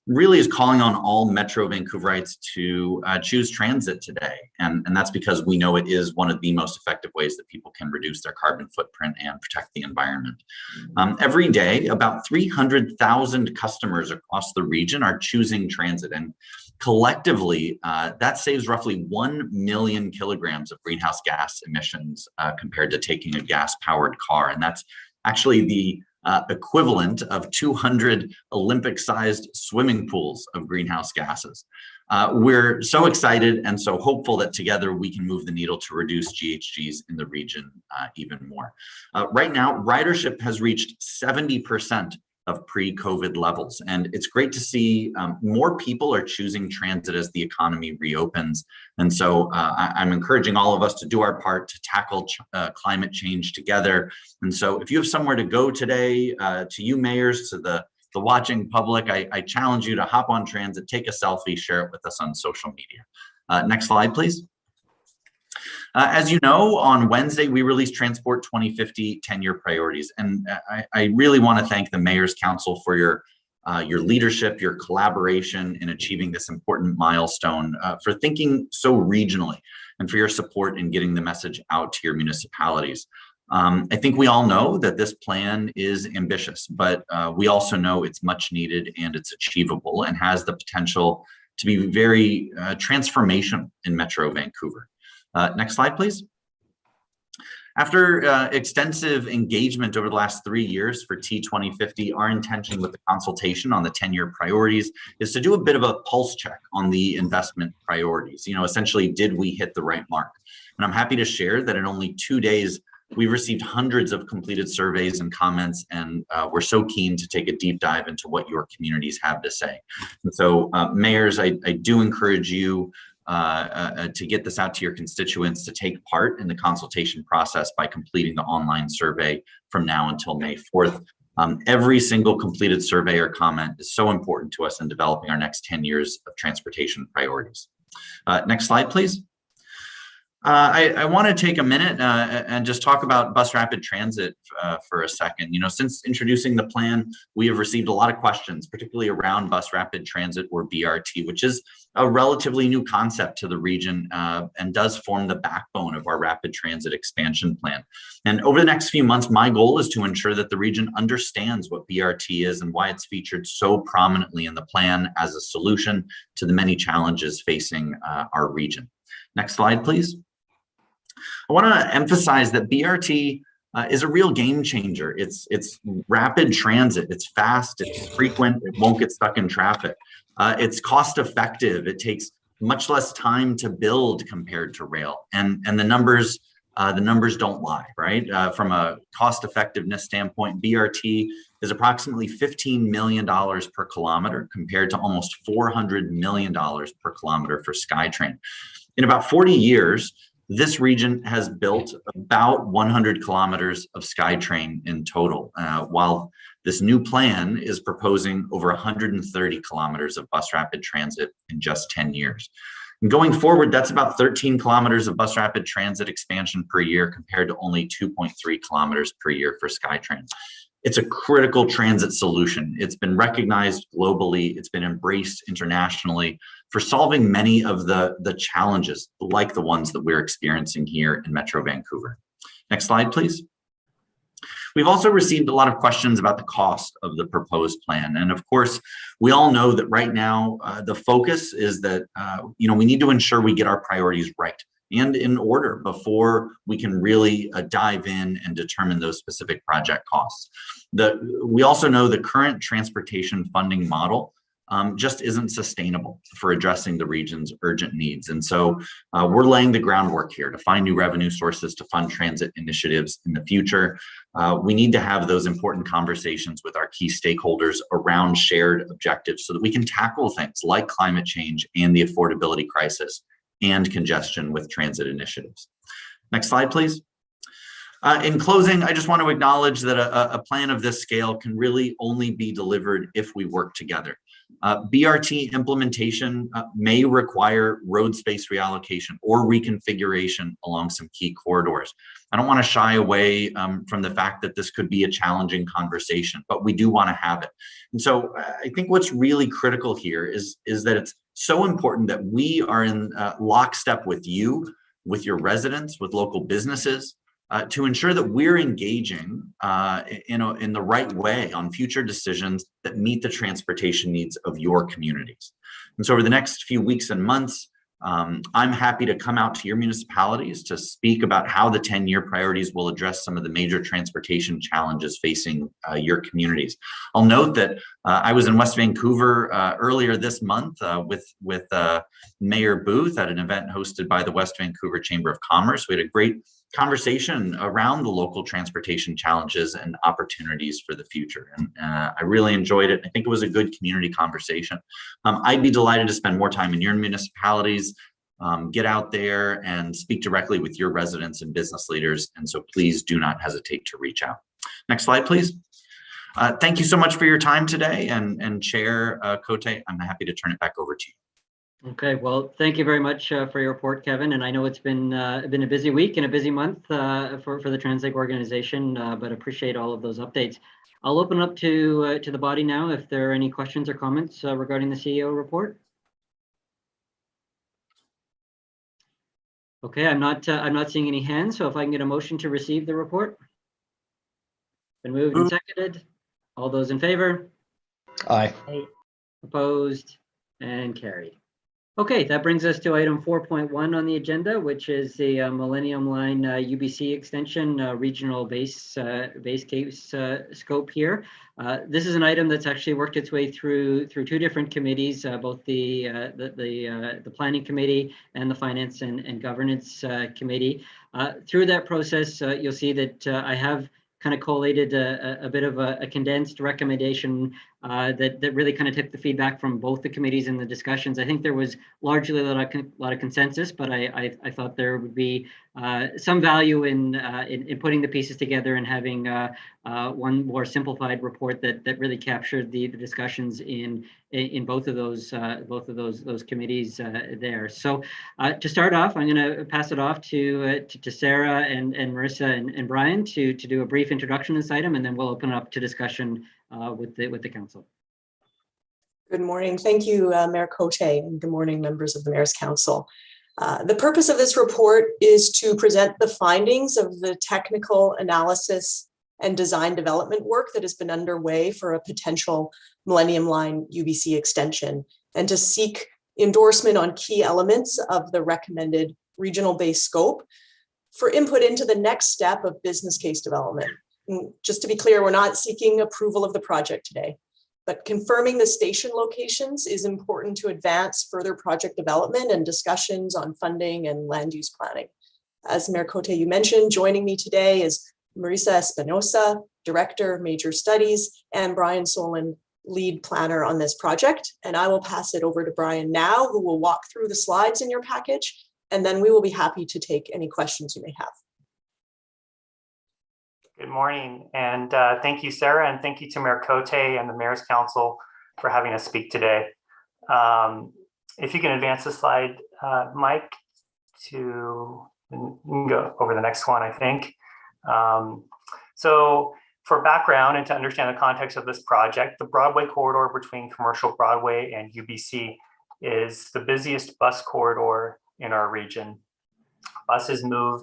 really is calling on all Metro Vancouverites to choose transit today. And that's because we know it is one of the most effective ways that people can reduce their carbon footprint and protect the environment. Every day, about 300,000 customers across the region are choosing transit, and collectively, that saves roughly 1 million kilograms of greenhouse gas emissions compared to taking a gas-powered car. And that's actually the equivalent of 200 Olympic-sized swimming pools of greenhouse gases. We're so excited and so hopeful that together we can move the needle to reduce GHGs in the region even more. Right now, ridership has reached 70% of pre-COVID levels. And it's great to see more people are choosing transit as the economy reopens. And so I'm encouraging all of us to do our part to tackle climate change together. And so if you have somewhere to go today, to you mayors, to the watching public, I challenge you to hop on transit, take a selfie, share it with us on social media. Next slide, please. As you know, on Wednesday, we released Transport 2050 10-year priorities. And I really want to thank the Mayor's Council for your leadership, your collaboration in achieving this important milestone, for thinking so regionally, and for your support in getting the message out to your municipalities. I think we all know that this plan is ambitious, but we also know it's much needed and it's achievable and has the potential to be very transformational in Metro Vancouver. Next slide, please. After extensive engagement over the last 3 years for T2050, our intention with the consultation on the 10-year priorities is to do a bit of a pulse check on the investment priorities. You know, essentially, did we hit the right mark? And I'm happy to share that in only 2 days We've received hundreds of completed surveys and comments, and we're so keen to take a deep dive into what your communities have to say. And so, mayors, I do encourage you to get this out to your constituents, to take part in the consultation process by completing the online survey from now until May 4th. Every single completed survey or comment is so important to us in developing our next 10 years of transportation priorities. Next slide, please. I want to take a minute and just talk about bus rapid transit for a second. You know, since introducing the plan, we have received a lot of questions, particularly around bus rapid transit, or BRT, which is a relatively new concept to the region and does form the backbone of our rapid transit expansion plan. And over the next few months, my goal is to ensure that the region understands what BRT is and why it's featured so prominently in the plan as a solution to the many challenges facing our region. Next slide, please. I want to emphasize that BRT is a real game changer. It's rapid transit. It's fast. It's frequent. It won't get stuck in traffic. It's cost effective. It takes much less time to build compared to rail. And the numbers don't lie, right? From a cost effectiveness standpoint, BRT is approximately $15 million per kilometer compared to almost $400 million per kilometer for SkyTrain. In about 40 years, this region has built about 100 kilometers of SkyTrain in total, while this new plan is proposing over 130 kilometers of bus rapid transit in just 10 years. And going forward, that's about 13 kilometers of bus rapid transit expansion per year compared to only 2.3 kilometers per year for SkyTrain. It's a critical transit solution. It's been recognized globally. It's been embraced internationally for solving many of the challenges like the ones that we're experiencing here in Metro Vancouver. Next slide, please. We've also received a lot of questions about the cost of the proposed plan. And of course, we all know that right now, the focus is that we need to ensure we get our priorities right and in order before we can really dive in and determine those specific project costs. We also know the current transportation funding model just isn't sustainable for addressing the region's urgent needs. And so we're laying the groundwork here to find new revenue sources to fund transit initiatives in the future. We need to have those important conversations with our key stakeholders around shared objectives so that we can tackle things like climate change and the affordability crisis and congestion with transit initiatives. Next slide, please. In closing, I just want to acknowledge that a plan of this scale can really only be delivered if we work together. BRT implementation may require road space reallocation or reconfiguration along some key corridors. I don't want to shy away from the fact that this could be a challenging conversation, but we do want to have it. And so I think what's really critical here is that it's so important that we are in lockstep with you, with your residents, with local businesses, to ensure that we're engaging in the right way on future decisions that meet the transportation needs of your communities. And so over the next few weeks and months, I'm happy to come out to your municipalities to speak about how the 10-year priorities will address some of the major transportation challenges facing your communities. I'll note that I was in West Vancouver earlier this month with Mayor Booth at an event hosted by the West Vancouver Chamber of Commerce. We had a great conversation around the local transportation challenges and opportunities for the future. And I really enjoyed it. I think it was a good community conversation. I'd be delighted to spend more time in your municipalities, get out there and speak directly with your residents and business leaders. And so please do not hesitate to reach out. Next slide, please. Thank you so much for your time today. And Chair Cote, I'm happy to turn it back over to you. Okay, well, thank you very much for your report, Kevin. And I know it's been a busy week and a busy month for the TransLink organization, but appreciate all of those updates. I'll open up to the body now if there are any questions or comments regarding the CEO report. Okay, I'm not seeing any hands, so if I can get a motion to receive the report. Been moved and seconded. All those in favor? Aye. Opposed and carried. Okay, that brings us to item 4.1 on the agenda, which is the Millennium Line UBC extension regional base case scope here. This is an item that's actually worked its way through two different committees, both the Planning Committee and the Finance and Governance Committee. Through that process, you'll see that I have kind of collated a bit of a condensed recommendation that really kind of took the feedback from both the committees and the discussions. I think there was largely a lot of consensus, but I thought there would be some value in putting the pieces together and having one more simplified report that really captured the discussions in both of those committees there. So to start off, I'm going to pass it off to Sarah and Marissa and Brian to do a brief introduction of this item, and then we'll open it up to discussion with the council. Good morning. Thank you, Mayor Cote, and good morning, members of the Mayor's Council. The purpose of this report is to present the findings of the technical analysis and design development work that has been underway for a potential Millennium Line UBC extension, and to seek endorsement on key elements of the recommended regional-based scope for input into the next step of business case development. And just to be clear, we're not seeking approval of the project today, but confirming the station locations is important to advance further project development and discussions on funding and land use planning. As Mayor Cote, you mentioned, joining me today is Marissa Espinosa, Director, Major Studies, and Brian Solon, Lead Planner on this project. And I will pass it over to Brian now, who will walk through the slides in your package, and then we will be happy to take any questions you may have. Good morning, and thank you, Sarah, and thank you to Mayor Cote and the Mayor's Council for having us speak today. If you can advance the slide, Mike, you can go over the next one, I think. So for background and to understand the context of this project, the Broadway corridor between Commercial Broadway and UBC is the busiest bus corridor in our region. Buses move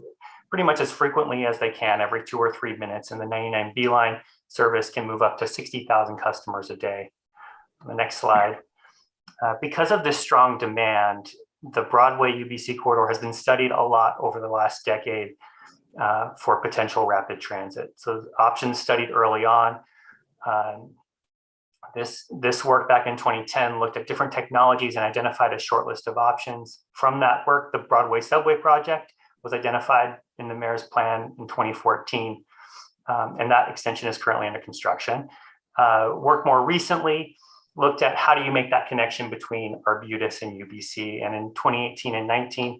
pretty much as frequently as they can, every 2 or 3 minutes, and the 99B line service can move up to 60,000 customers a day. On the next slide. Because of this strong demand, the Broadway UBC corridor has been studied a lot over the last decade for potential rapid transit. So options studied early on. This work back in 2010 looked at different technologies and identified a short list of options. From that work, the Broadway subway project was identified in the mayor's plan in 2014, and that extension is currently under construction. Work more recently looked at how do you make that connection between Arbutus and UBC, and in 2018 and 19,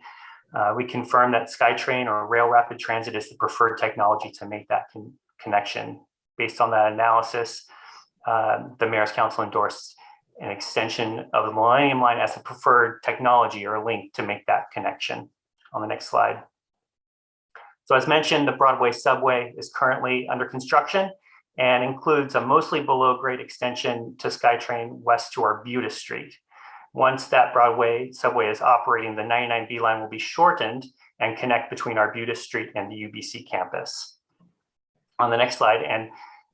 we confirmed that SkyTrain or Rail Rapid Transit is the preferred technology to make that connection. Based on that analysis, the Mayor's Council endorsed an extension of the Millennium Line as the preferred technology or link to make that connection. On the next slide. So as mentioned, the Broadway subway is currently under construction and includes a mostly below grade extension to SkyTrain west to Arbutus Street. Once that Broadway subway is operating, the 99B line will be shortened and connect between Arbutus Street and the UBC campus. On the next slide,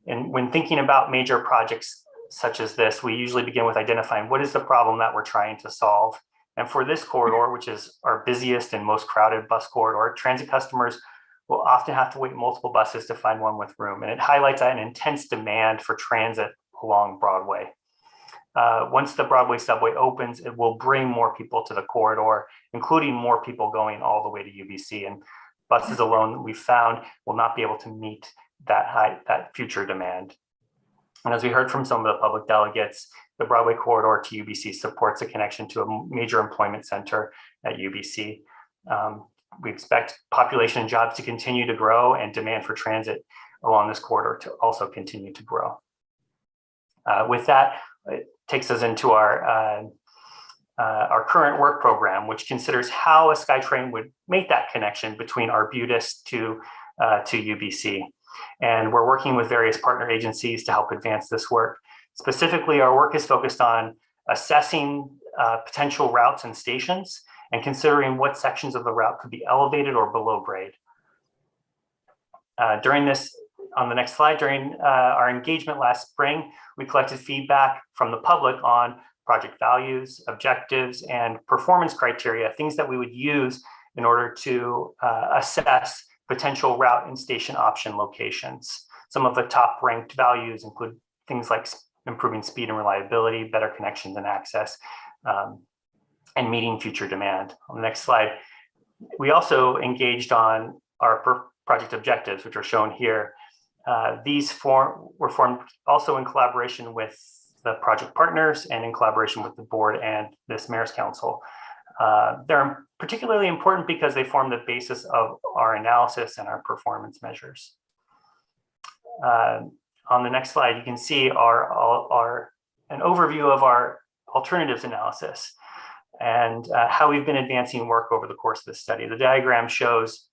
and when thinking about major projects such as this, we usually begin with identifying what is the problem that we're trying to solve. And for this corridor, which is our busiest and most crowded bus corridor, transit customers will often have to wait multiple buses to find one with room. And it highlights an intense demand for transit along Broadway. Once the Broadway subway opens, it will bring more people to the corridor, including more people going all the way to UBC. And buses alone, we found, will not be able to meet that future demand. And as we heard from some of the public delegates, the Broadway corridor to UBC supports a connection to a major employment center at UBC. We expect population and jobs to continue to grow and demand for transit along this corridor to also continue to grow. With that, it takes us into our current work program, which considers how a SkyTrain would make that connection between Arbutus to UBC. And we're working with various partner agencies to help advance this work. Specifically, our work is focused on assessing potential routes and stations and considering what sections of the route could be elevated or below grade. During this, on the next slide, during our engagement last spring, we collected feedback from the public on project values, objectives, and performance criteria, things that we would use in order to assess potential route and station option locations. Some of the top ranked values include things like improving speed and reliability, better connections and access, and meeting future demand. On the next slide, we also engaged on our project objectives, which are shown here. These were formed also in collaboration with the project partners and in collaboration with the board and this Mayor's Council. They're particularly important because they form the basis of our analysis and our performance measures. On the next slide, you can see an overview of our alternatives analysis and how we've been advancing work over the course of this study. The diagram shows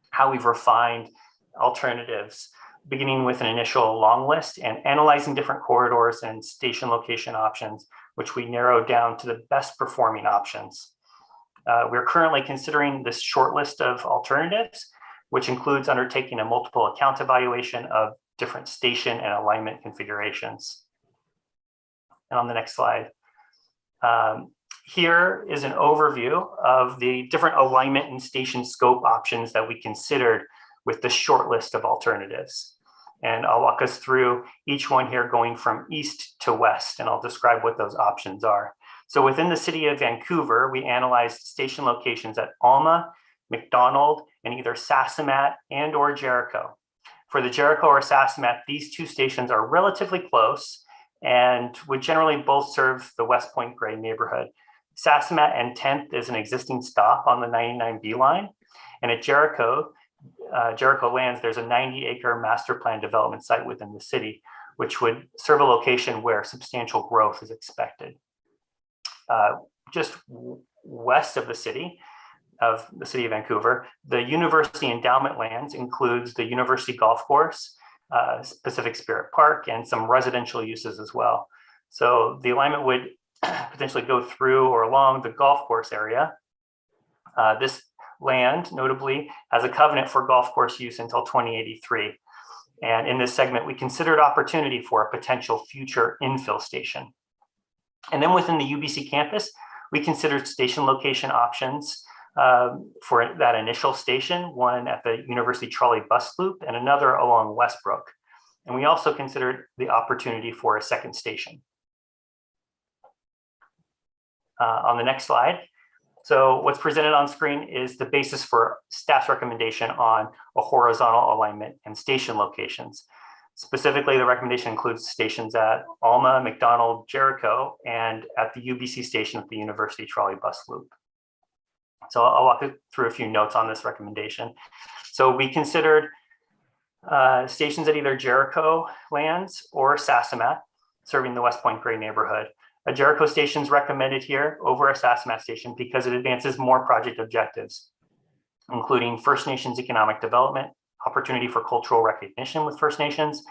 how we've refined alternatives, beginning with an initial long list and analyzing different corridors and station location options, which we narrowed down to the best performing options. We're currently considering this short list of alternatives, which includes undertaking a multiple account evaluation of different station and alignment configurations. And on the next slide, here is an overview of the different alignment and station scope options that we considered with the short list of alternatives. And I'll walk us through each one here going from east to west, and I'll describe what those options are. So within the city of Vancouver, we analyzed station locations at Alma, McDonald, and either Sasamat and or Jericho. For the Jericho or Sasamat, these two stations are relatively close and would generally both serve the West Point Grey neighborhood. Sasamat and 10th is an existing stop on the 99B line. And at Jericho lands, there's a 90-acre master plan development site within the city, which would serve a location where substantial growth is expected. Just west of the city of Vancouver, the University Endowment lands includes the University Golf Course, Pacific Spirit Park, and some residential uses as well. So the alignment would potentially go through or along the golf course area. This land notably has a covenant for golf course use until 2083. And in this segment, we considered opportunity for a potential future infill station. And then within the UBC campus, we considered station location options for that initial station, one at the University Trolley Bus Loop and another along Westbrook. And we also considered the opportunity for a second station. On the next slide. So what's presented on screen is the basis for staff's recommendation on a horizontal alignment and station locations. Specifically, the recommendation includes stations at Alma, McDonald, Jericho, and at the UBC station at the University Trolley Bus Loop. So I'll walk through a few notes on this recommendation. So we considered stations at either Jericho lands or Sasamat, serving the West Point Grey neighborhood. A Jericho station is recommended here over a Sasamat station because it advances more project objectives, including First Nations economic development, opportunity for cultural recognition with First Nations,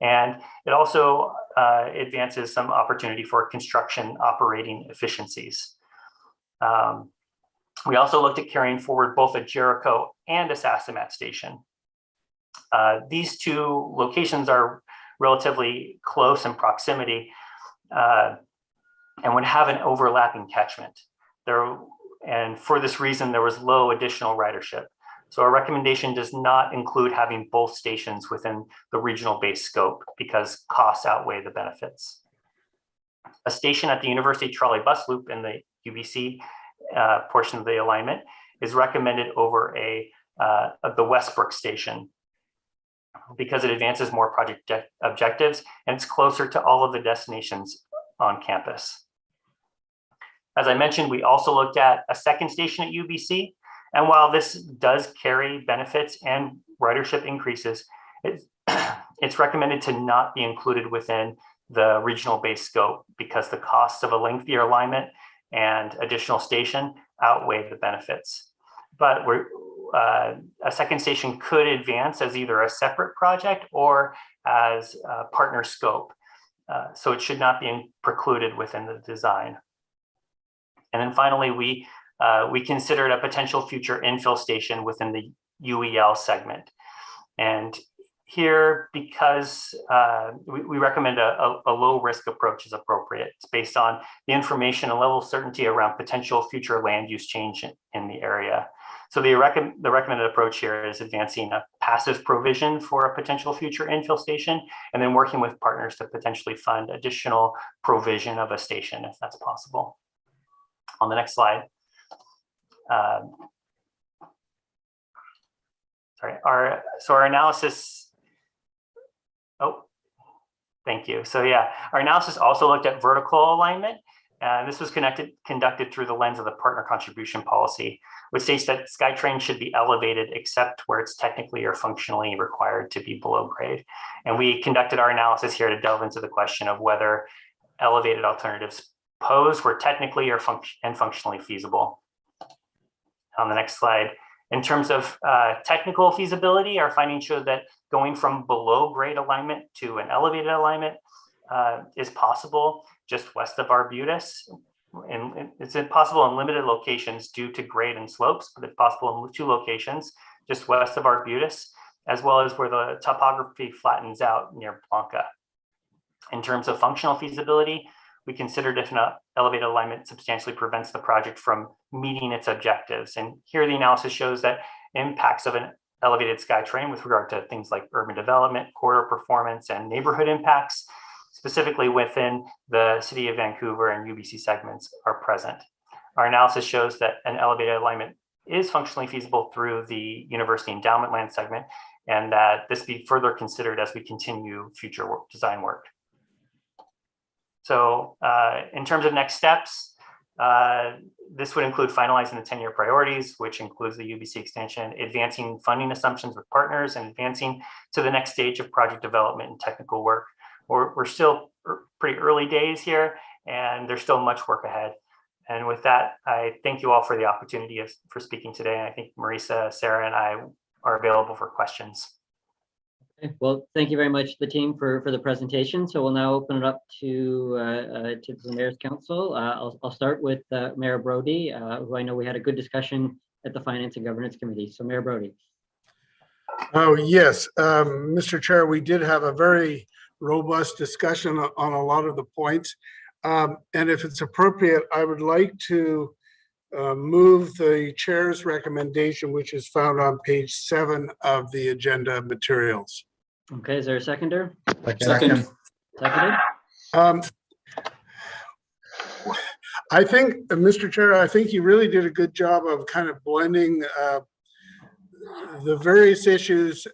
and it also advances some opportunity for construction operating efficiencies. We also looked at carrying forward both a Jericho and a Sasamat station. These two locations are relatively close in proximity and would have an overlapping catchment. And for this reason, there was low additional ridership. So our recommendation does not include having both stations within the regional base scope because costs outweigh the benefits. A station at the University Trolley Bus Loop in the UBC portion of the alignment is recommended over the Westbrook station because it advances more project objectives and it's closer to all of the destinations on campus. As I mentioned, we also looked at a second station at UBC. And while this does carry benefits and ridership increases, it's recommended to not be included within the regional base scope because the costs of a lengthier alignment and additional station outweigh the benefits. But a second station could advance as either a separate project or as a partner scope. So it should not be precluded within the design. And then finally, we considered a potential future infill station within the UEL segment. And here, because we recommend a low risk approach is appropriate. It's based on the information and level of certainty around potential future land use change in the area. So the recommended approach here is advancing a passive provision for a potential future infill station, and then working with partners to potentially fund additional provision of a station if that's possible. On the next slide. Sorry, our analysis. Oh, thank you. So yeah, our analysis also looked at vertical alignment. And this was conducted through the lens of the partner contribution policy, which states that SkyTrain should be elevated except where it's technically or functionally required to be below grade. And we conducted our analysis here to delve into the question of whether elevated alternatives posed were technically or functionally feasible. On the next slide, in terms of technical feasibility, our findings showed that going from below grade alignment to an elevated alignment is possible just west of Arbutus. And it's possible in limited locations due to grade and slopes, but it's possible in 2 locations just west of Arbutus, as well as where the topography flattens out near Blanca. In terms of functional feasibility, we considered if an elevated alignment substantially prevents the project from meeting its objectives. And here the analysis shows that impacts of an elevated SkyTrain with regard to things like urban development, corridor performance, and neighborhood impacts, specifically within the City of Vancouver and UBC segments, are present. Our analysis shows that an elevated alignment is functionally feasible through the University Endowment Land segment, and that this be further considered as we continue future design work. So in terms of next steps, this would include finalizing the 10-year priorities, which includes the UBC extension, advancing funding assumptions with partners, and advancing to the next stage of project development and technical work. We're still pretty early days here, and there's still much work ahead. And with that, I thank you all for the opportunity for speaking today. And I think Marisa, Sarah, and I are available for questions. Okay. Well, thank you very much, the team, for the presentation. So we'll now open it up to the Mayor's Council. I'll start with Mayor Brody, who I know we had a good discussion at the Finance and Governance Committee. So Mayor Brody. Oh, yes. Mr. Chair, we did have a very robust discussion on a lot of the points. And if it's appropriate, I would like to move the chair's recommendation, which is found on page 7 of the agenda materials. Okay, is there a seconder? Second. Seconded? I think, Mr. Chair, I think you really did a good job of kind of blending the various issues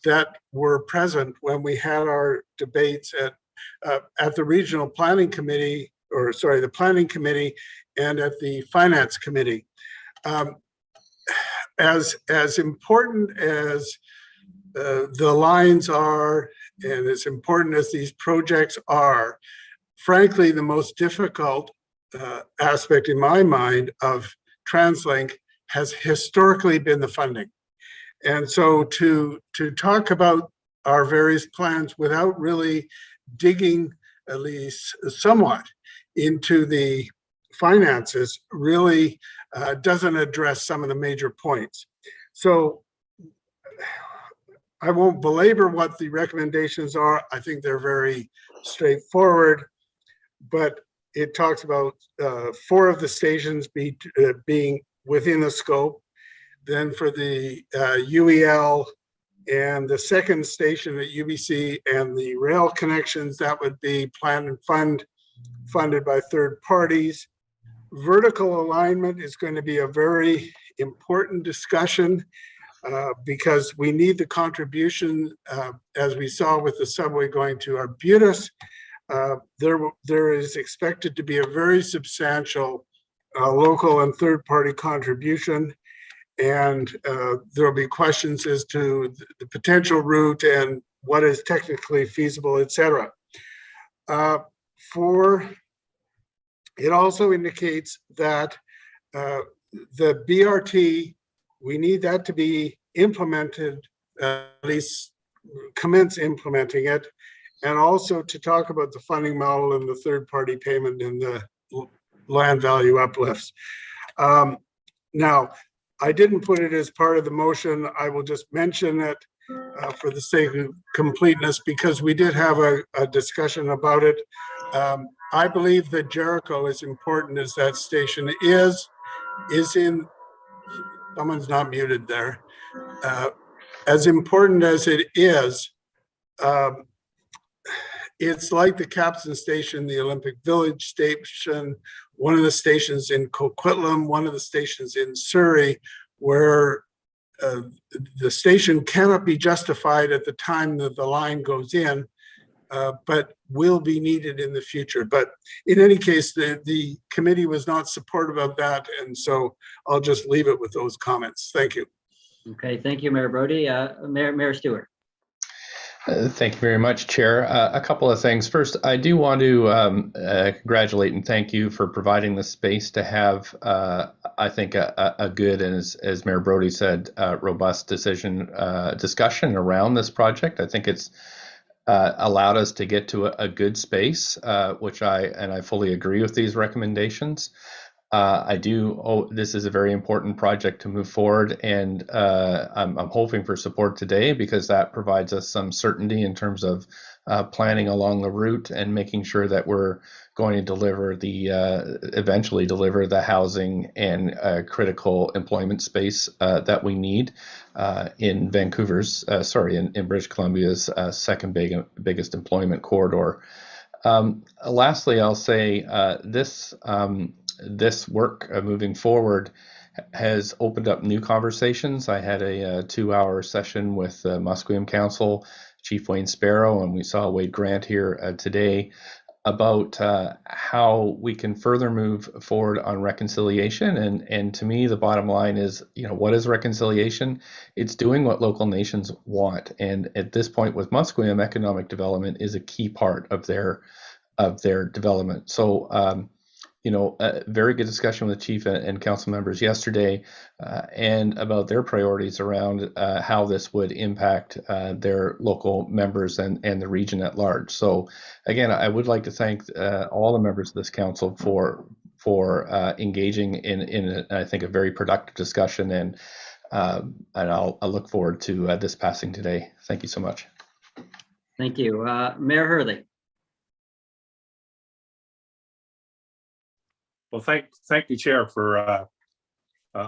that were present when we had our debates at the Regional Planning Committee, or sorry, the Planning Committee, and at the Finance Committee. As important as the lines are, and as important as these projects are, frankly, the most difficult aspect in my mind of TransLink has historically been the funding. And so to talk about our various plans without really digging at least somewhat into the finances really doesn't address some of the major points. So I won't belabor what the recommendations are. I think they're very straightforward, but it talks about 4 of the stations being within the scope. Then for the UEL and the second station at UBC and the rail connections, that would be planned and funded by third parties. Vertical alignment is going to be a very important discussion because we need the contribution, as we saw with the subway going to Arbutus. There is expected to be a very substantial local and third-party contribution, and there will be questions as to the potential route and what is technically feasible, etc. It also indicates that the BRT, we need that to be implemented, at least commence implementing it, and also to talk about the funding model and the third-party payment and the land value uplifts. Now, I didn't put it as part of the motion. I will just mention it. for the sake of completeness, because we did have a discussion about it. I believe that Jericho, as important as that station is in, someone's not muted there. As important as it is, it's like the Capstan Station, the Olympic Village Station, one of the stations in Coquitlam, one of the stations in Surrey, where the station cannot be justified at the time that the line goes in, but will be needed in the future. But in any case, the committee was not supportive of that, and so I'll just leave it with those comments. Thank you. Okay, thank you, Mayor Brody. Mayor Stewart. Thank you very much, Chair. A couple of things. First, I do want to congratulate and thank you for providing the space to have, I think, a good, and as Mayor Brody said, robust discussion around this project. I think it's allowed us to get to a good space, which I fully agree with these recommendations. This is a very important project to move forward, and I'm hoping for support today because that provides us some certainty in terms of planning along the route and making sure that we're going to deliver eventually deliver the housing and critical employment space that we need in in British Columbia's second biggest employment corridor. Lastly, I'll say this work moving forward has opened up new conversations. I had a 2-hour session with Musqueam Council, Chief Wayne Sparrow, and we saw Wade Grant here today about how we can further move forward on reconciliation. And to me, the bottom line is, what is reconciliation? It's doing what local nations want. And at this point with Musqueam, economic development is a key part of their development. So, a very good discussion with Chief and council members yesterday and about their priorities around how this would impact their local members and the region at large. So again, I would like to thank all the members of this council for engaging in I think, a very productive discussion, and I'll look forward to this passing today. Thank you so much. Thank you. Mayor Hurley. Well, thank you, Chair, for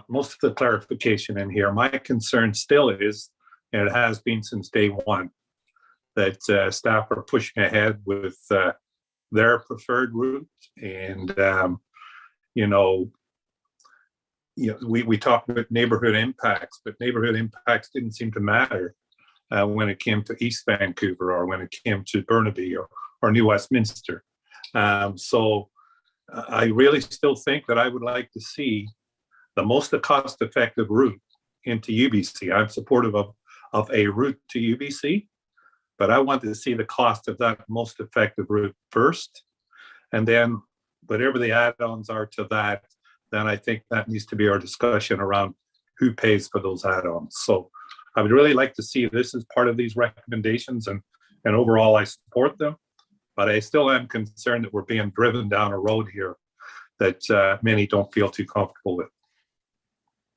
most of the clarification in here. My concern still is, and it has been since day one, that staff are pushing ahead with their preferred route. And, we talked about neighborhood impacts, but neighborhood impacts didn't seem to matter when it came to East Vancouver or when it came to Burnaby or New Westminster. So I really still think that I would like to see the most cost-effective route into UBC. I'm supportive of a route to UBC, but I want to see the cost of that most effective route first. And then whatever the add-ons are to that, then I think that needs to be our discussion around who pays for those add-ons. So I would really like to see this as part of these recommendations, and overall I support them. But I still am concerned that we're being driven down a road here that many don't feel too comfortable with.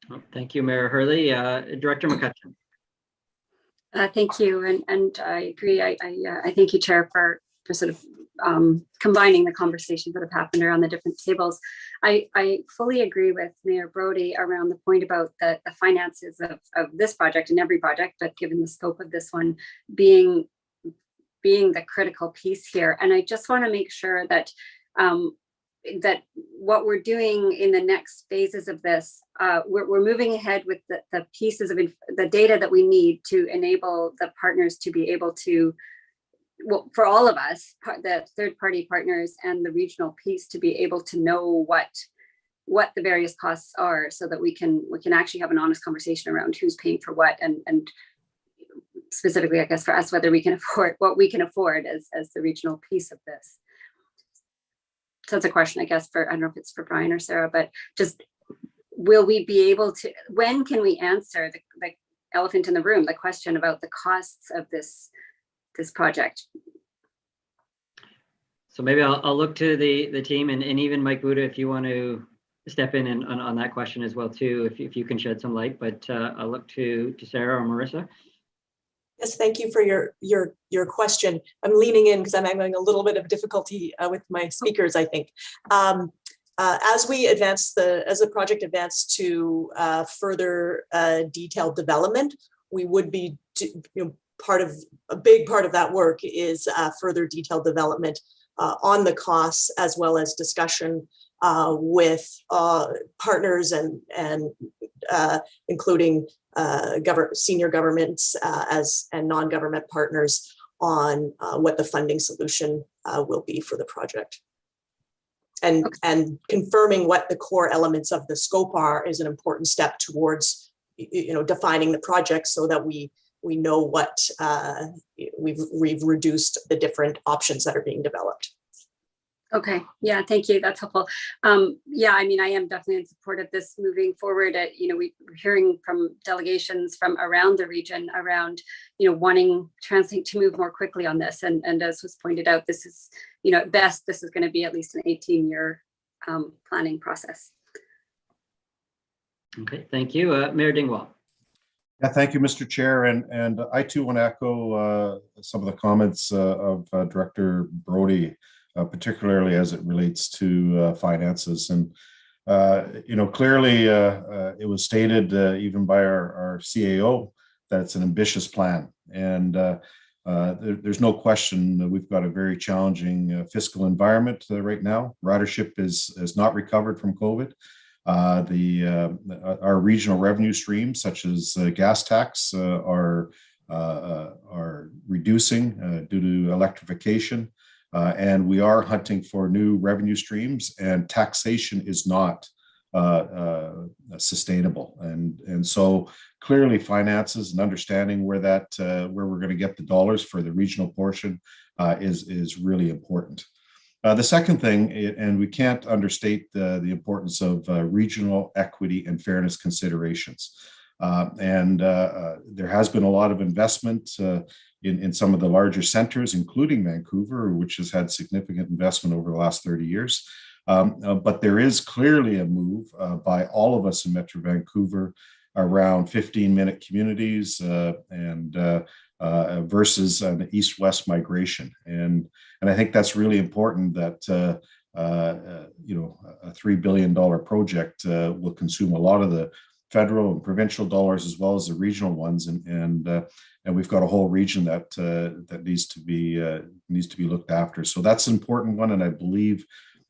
Well, thank you, Mayor Hurley. Director McCutcheon. Thank you, and I agree. I thank you, Chair, for sort of combining the conversations that have happened around the different tables. I fully agree with Mayor Brody around the point about the finances of this project and every project, but given the scope of this one being the critical piece here. And I just want to make sure that that what we're doing in the next phases of this, we're moving ahead with the pieces of the data that we need to enable the partners to be able to, well, for all of us, the third-party partners and the regional piece, to be able to know what the various costs are, so that we can actually have an honest conversation around who's paying for what, and specifically, I guess, for us, whether we can afford what we can afford as the regional piece of this. So that's a question, I guess, I don't know if it's for Brian or Sarah, but just, will we be able to, when can we answer the elephant in the room, the question about the costs of this project? So maybe I'll look to the team, and even Mike Buda, if you want to step in and on that question as well too, if you can shed some light, but I'll look to Sarah or Marissa. Yes, thank you for your question. I'm leaning in because I'm having a little bit of difficulty with my speakers, I think. As the project advanced to further detailed development, we would be, a big part of that work is further detailed development on the costs, as well as discussion with partners and including senior governments and non-government partners on what the funding solution will be for the project. And confirming what the core elements of the scope are is an important step towards defining the project, so that we know what we've reduced the different options that are being developed. Okay, yeah, thank you. That's helpful. Yeah, I mean, I am definitely in support of this moving forward. We're hearing from delegations from around the region around, wanting Translink to move more quickly on this. And as was pointed out, this is, at best, this is going to be at least an 18-year planning process. Okay, thank you. Mayor Dingwall. Yeah, thank you, Mr. Chair. And I too want to echo some of the comments of Director Brody, particularly as it relates to finances. And, clearly it was stated even by our CAO that it's an ambitious plan. And there's no question that we've got a very challenging fiscal environment right now. Ridership is not recovered from COVID. Our regional revenue streams, such as gas tax, are reducing due to electrification. And we are hunting for new revenue streams, and taxation is not sustainable. And so clearly finances and understanding where we're going to get the dollars for the regional portion is really important. The second thing, and we can't understate the importance of regional equity and fairness considerations. There has been a lot of investment in some of the larger centers, including Vancouver, which has had significant investment over the last 30 years. But there is clearly a move by all of us in Metro Vancouver around 15-minute communities versus an east-west migration. And I think that's really important that a $3 billion project will consume a lot of the federal and provincial dollars as well as the regional ones, and we've got a whole region that needs to be looked after. So that's an important one, and I believe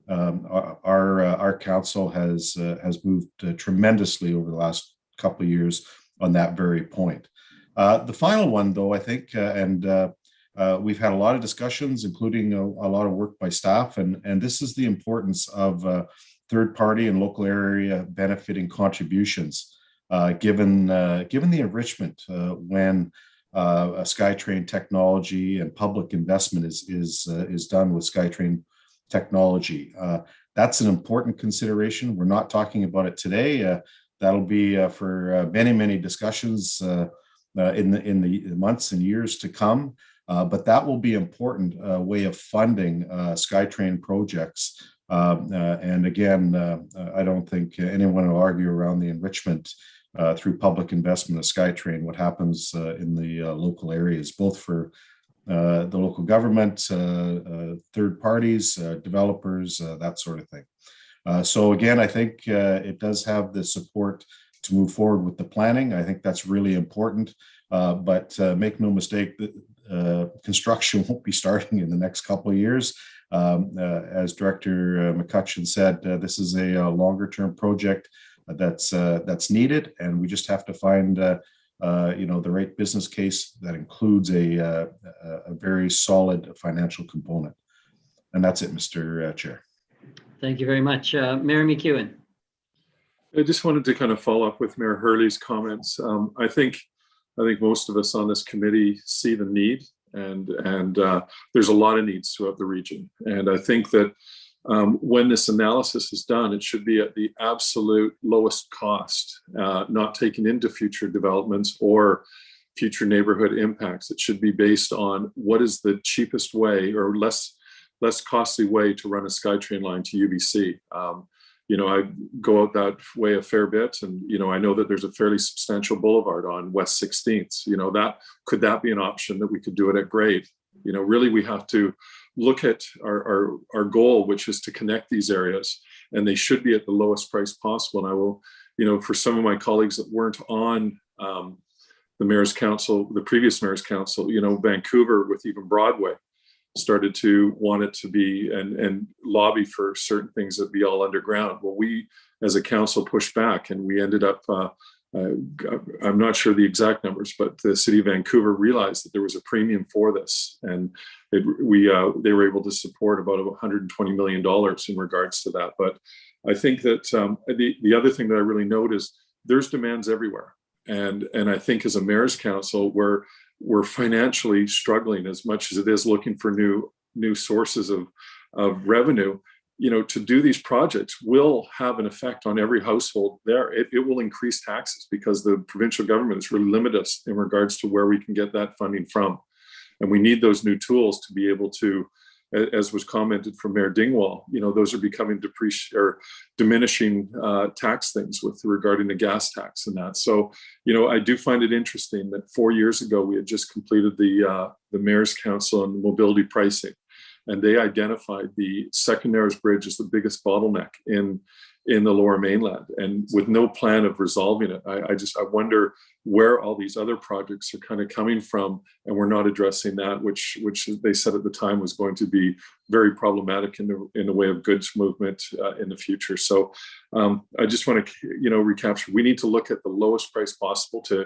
our council has moved tremendously over the last couple of years on that very point. The final one, though, I think, we've had a lot of discussions, including a lot of work by staff, and this is the importance of third-party and local area benefiting contributions, given the enrichment when SkyTrain technology and public investment is done with SkyTrain technology. That's an important consideration. We're not talking about it today. That'll be for many discussions in the months and years to come. But that will be an important way of funding SkyTrain projects. And again, I don't think anyone will argue around the enrichment through public investment of SkyTrain, what happens in the local areas, both for the local government, third parties, developers, that sort of thing. So again, I think it does have the support to move forward with the planning. I think that's really important. But make no mistake, construction won't be starting in the next couple of years. As Director McCutcheon said, this is a longer-term project that's needed, and we just have to find the right business case that includes a very solid financial component. And that's it, Mr. Chair. Thank you very much. Mayor McEwen. I just wanted to kind of follow up with Mayor Hurley's comments. I think most of us on this committee see the need, and there's a lot of needs throughout the region. And I think that when this analysis is done, it should be at the absolute lowest cost, not taken into future developments or future neighborhood impacts. It should be based on what is the cheapest way or less costly way to run a SkyTrain line to UBC. I go out that way a fair bit, and I know that there's a fairly substantial boulevard on West 16th. Could that be an option that we could do it at grade? Really, we have to look at our goal, which is to connect these areas, and they should be at the lowest price possible. And I will, for some of my colleagues that weren't on the Mayor's Council, the previous Mayor's Council, Vancouver with even Broadway started to want it to be and lobby for certain things that be all underground. Well, we as a council pushed back, and we ended up, I'm not sure the exact numbers, but the city of Vancouver realized that there was a premium for this, and they were able to support about $120 million in regards to that. But I think that the other thing that I really note is there's demands everywhere. And I think as a Mayor's Council, we're financially struggling as much as it is looking for new sources of revenue. To do these projects will have an effect on every household there. It will increase taxes because the provincial government has really limited us in regards to where we can get that funding from. And we need those new tools to be able to, as was commented from Mayor Dingwall, those are becoming diminishing tax things regarding the gas tax and that. So, I do find it interesting that 4 years ago, we had just completed the Mayor's Council on mobility pricing, and they identified the Second Narrows Bridge as the biggest bottleneck in the Lower Mainland, and with no plan of resolving it. I wonder where all these other projects are kind of coming from, and we're not addressing that, which they said at the time was going to be very problematic in the way of goods movement in the future. So I just want to recapture. We need to look at the lowest price possible to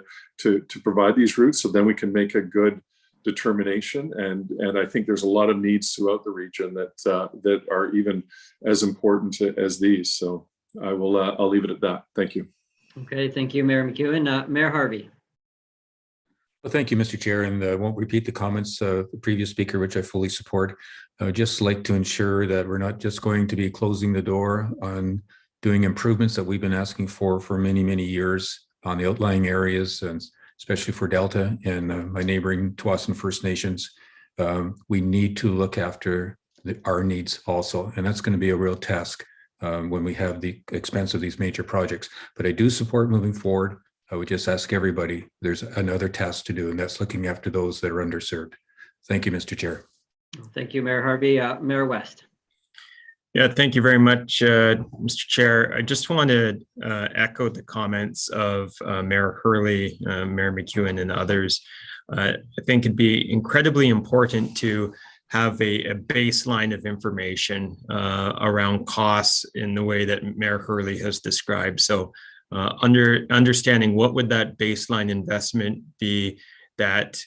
provide these routes, so then we can make a good determination. And I think there's a lot of needs throughout the region that are even as important as these. So I'll leave it at that. Thank you. Okay, thank you, Mayor McEwen. Mayor Harvey. Well, thank you, Mr. Chair, and I won't repeat the comments of the previous speaker, which I fully support. I would just like to ensure that we're not just going to be closing the door on doing improvements that we've been asking for many, many years on the outlying areas, and especially for Delta and my neighboring Tsawwassen First Nations. We need to look after our needs also, and that's going to be a real task when we have the expense of these major projects. But I do support moving forward. I would just ask everybody, there's another task to do, and that's looking after those that are underserved. Thank you, Mr. Chair. Thank you, Mayor Harvey. Mayor West. Yeah, thank you very much, Mr. Chair. I just want to echo the comments of Mayor Hurley, Mayor McEwen, and others. I think it'd be incredibly important to have a baseline of information around costs in the way that Mayor Hurley has described. So understanding what would that baseline investment be that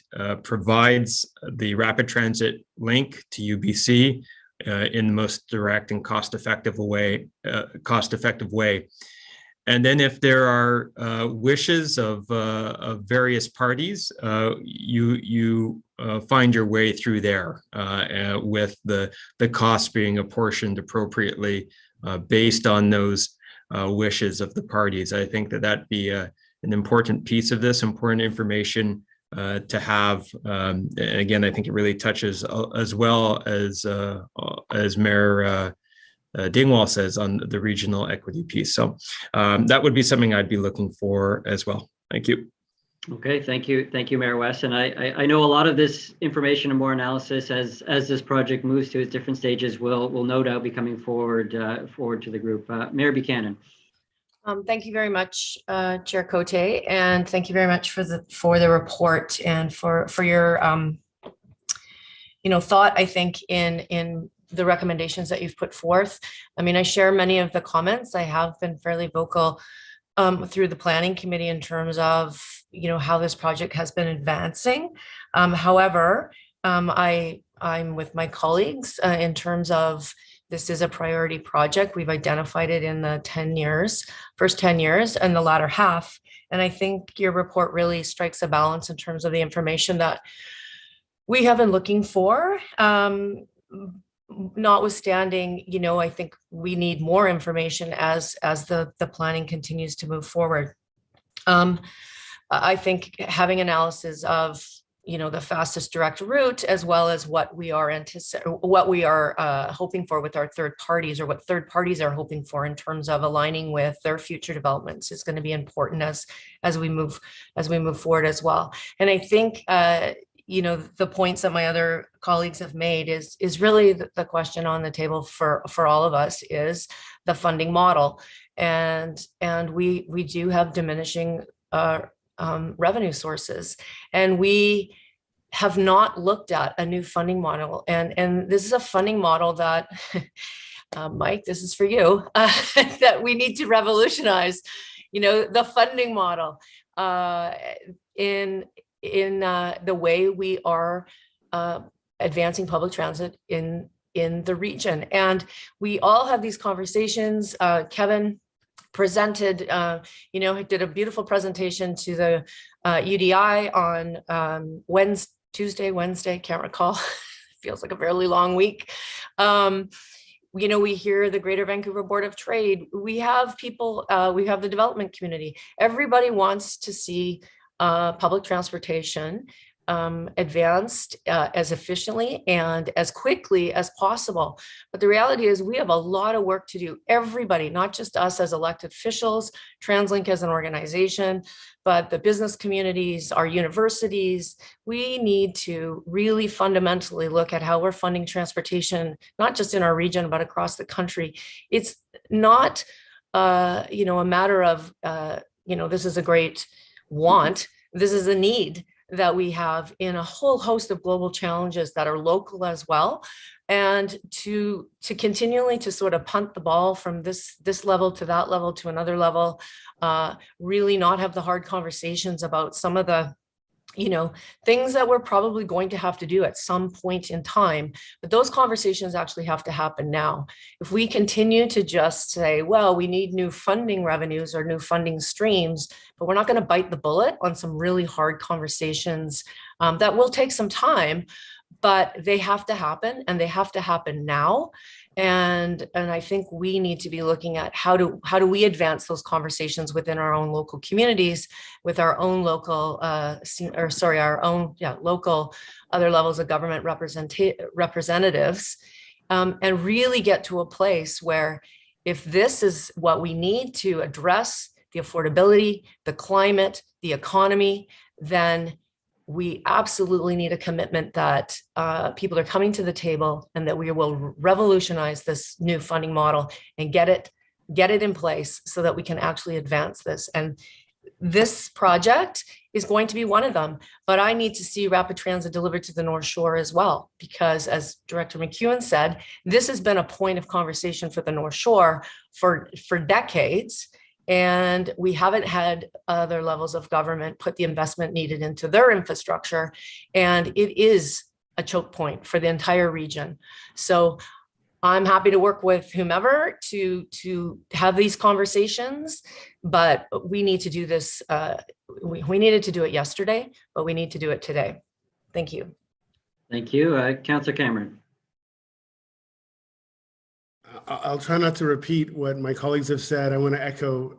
provides the rapid transit link to UBC in the most direct and cost-effective way. And then if there are wishes of various parties, you find your way through there with the cost being apportioned appropriately based on those wishes of the parties. I think that'd be an important piece of this, important information to have. Again, I think it really touches as well as Mayor Dingwall says on the regional equity piece. So that would be something I'd be looking for as well. Thank you. Okay, thank you, Mayor West. And I know a lot of this information and more analysis as this project moves to its different stages will no doubt be coming forward to the group. Mayor Buchanan. Thank you very much, Chair Cote, and thank you very much for the report and for your thought, I think, in the recommendations that you've put forth. I mean, I share many of the comments. I have been fairly vocal through the planning committee in terms of how this project has been advancing. However, I'm with my colleagues in terms of this is a priority project. We've identified it in the first 10 years and the latter half. And I think your report really strikes a balance in terms of the information that we have been looking for. Notwithstanding, I think we need more information as the planning continues to move forward. I think having analysis of the fastest direct route, as well as what we are hoping for with our third parties, or what third parties are hoping for in terms of aligning with their future developments. Is going to be important as we move forward as well. And I think the points that my other colleagues have made is really the question on the table for all of us is the funding model, and we do have diminishing revenue sources, and we have not looked at a new funding model. And this is a funding model that, Mike, this is for you, that we need to revolutionize, the funding model in the way we are advancing public transit in the region. And we all have these conversations. Kevin presented, did a beautiful presentation to the UDI on Wednesday, can't recall. Feels like a fairly long week. We hear the Greater Vancouver Board of Trade. We have people, we have the development community. Everybody wants to see public transportation advanced as efficiently and as quickly as possible. But the reality is we have a lot of work to do. Everybody, not just us as elected officials, TransLink as an organization, but the business communities, our universities. We need to really fundamentally look at how we're funding transportation, not just in our region, but across the country. It's not, a matter of, this is a great want. This is a need that we have in a whole host of global challenges that are local as well. And to continually to sort of punt the ball from this level to that level to another level, really not have the hard conversations about some of the things that we're probably going to have to do at some point in time. But those conversations actually have to happen now. If we continue to just say, well, we need new funding revenues or new funding streams, but we're not going to bite the bullet on some really hard conversations that will take some time, but they have to happen, and they have to happen now. And I think we need to be looking at how do we advance those conversations within our own local communities, with our own local, local other levels of government representatives, and really get to a place where, if this is what we need to address the affordability, the climate, the economy, then we absolutely need a commitment that people are coming to the table, and that we will revolutionize this new funding model and get it in place so that we can actually advance this. And this project is going to be one of them, but I need to see rapid transit delivered to the North Shore as well, because as Director McEwen said, this has been a point of conversation for the North Shore for decades. And we haven't had other levels of government put the investment needed into their infrastructure. And it is a choke point for the entire region. So I'm happy to work with whomever to have these conversations, but we need to do this. We needed to do it yesterday, but we need to do it today. Thank you. Thank you. Councillor Cameron. I'll try not to repeat what my colleagues have said. I want to echo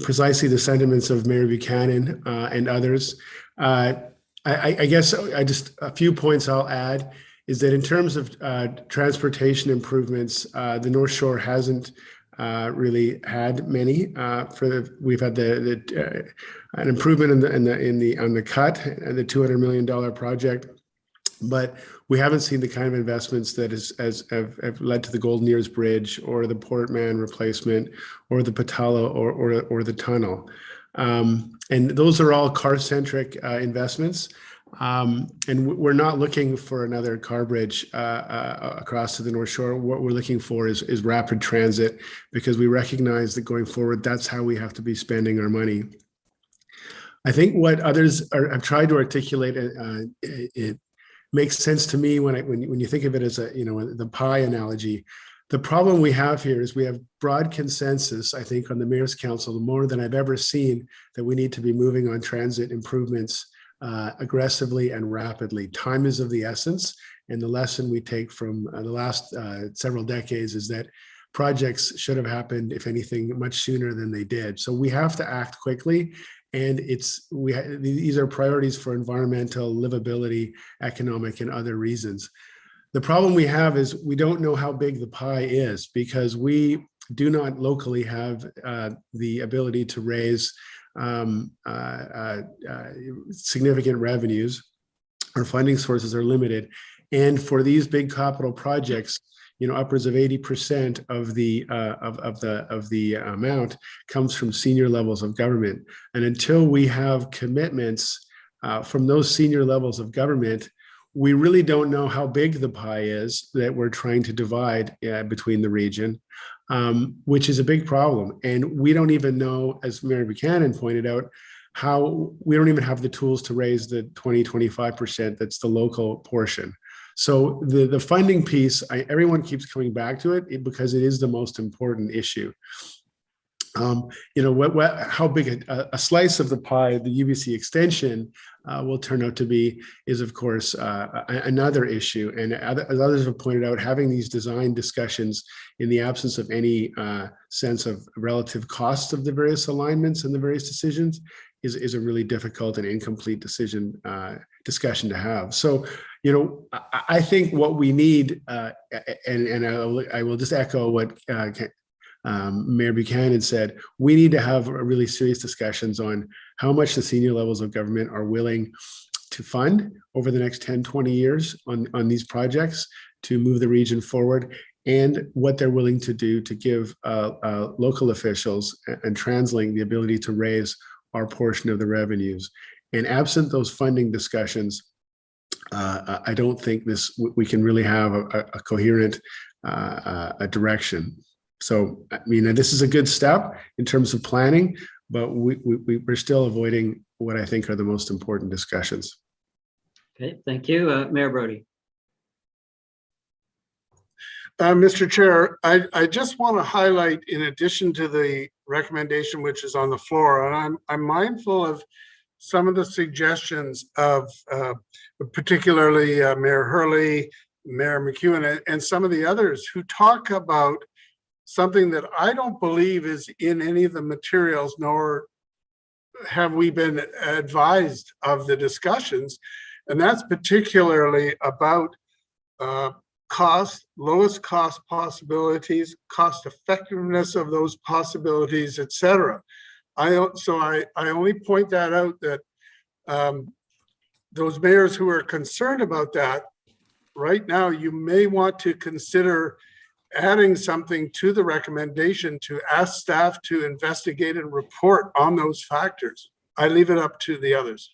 precisely the sentiments of Mayor Buchanan and others. I guess a few points I'll add is that in terms of transportation improvements, the North Shore hasn't really had many. We've had an improvement on the cut and the $200 million project, but we haven't seen the kind of investments that have led to the Golden Ears Bridge or the Port Mann replacement or the Patala or the tunnel. And those are all car-centric investments. And we're not looking for another car bridge across to the North Shore. What we're looking for is rapid transit, because we recognize that going forward, that's how we have to be spending our money. I think what others have tried to articulate, it makes sense to me when you think of it as the pie analogy. The problem we have here is we have broad consensus, I think, on the Mayor's Council, more than I've ever seen, that we need to be moving on transit improvements aggressively and rapidly. Time is of the essence, and the lesson we take from the last several decades is that projects should have happened, if anything, much sooner than they did. So we have to act quickly, And these are priorities for environmental, livability, economic, and other reasons. The problem we have is we don't know how big the pie is, because we do not locally have the ability to raise significant revenues. Our funding sources are limited. And for these big capital projects, upwards of 80% of the amount comes from senior levels of government. And until we have commitments from those senior levels of government, we really don't know how big the pie is that we're trying to divide between the region, which is a big problem. And we don't even know, as Mary Buchanan pointed out, how we don't even have the tools to raise the 20-25% that's the local portion. So the funding piece, everyone keeps coming back to it because it is the most important issue. How big a slice of the pie the UBC extension will turn out to be is, of course, another issue. And as others have pointed out, having these design discussions in the absence of any sense of relative costs of the various alignments and the various decisions is a really difficult and incomplete discussion to have. So, I think what we need, and I will just echo what Mayor Buchanan said, we need to have really serious discussions on how much the senior levels of government are willing to fund over the next 10, 20 years on these projects to move the region forward, and what they're willing to do to give local officials and TransLink the ability to raise our portion of the revenues. And absent those funding discussions, I don't think we can really have a coherent direction. So, this is a good step in terms of planning, but we're still avoiding what I think are the most important discussions. Okay, thank you. Mayor Brody. Mr. Chair, I just want to highlight, in addition to the recommendation which is on the floor, and I'm mindful of some of the suggestions of particularly Mayor Hurley, Mayor McEwen, and some of the others who talk about something that I don't believe is in any of the materials, nor have we been advised of the discussions. And that's particularly about lowest cost possibilities, cost effectiveness of those possibilities, et cetera. I only point that out, that those mayors who are concerned about that, right now, you may want to consider adding something to the recommendation to ask staff to investigate and report on those factors. I leave it up to the others.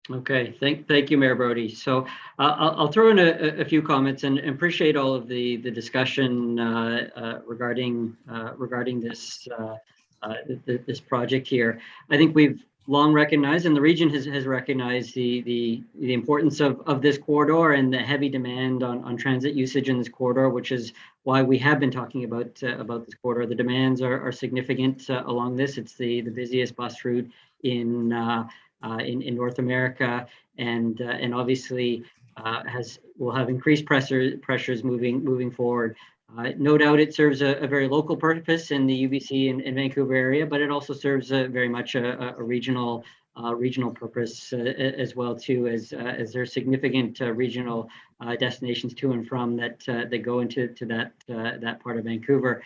Okay, thank you, Mayor Brody. So I'll throw in a few comments, and appreciate all of the discussion regarding this this project here. I think we've long recognized, and the region has recognized the importance of this corridor and the heavy demand on transit usage in this corridor, which is why we have been talking about this corridor. The demands are significant along this. It's the busiest bus route in North America, and obviously will have increased pressures moving forward. No doubt it serves a very local purpose in the UBC and Vancouver area, but it also serves very much a regional purpose as well too, as there's significant regional destinations to and from that go into that part of Vancouver.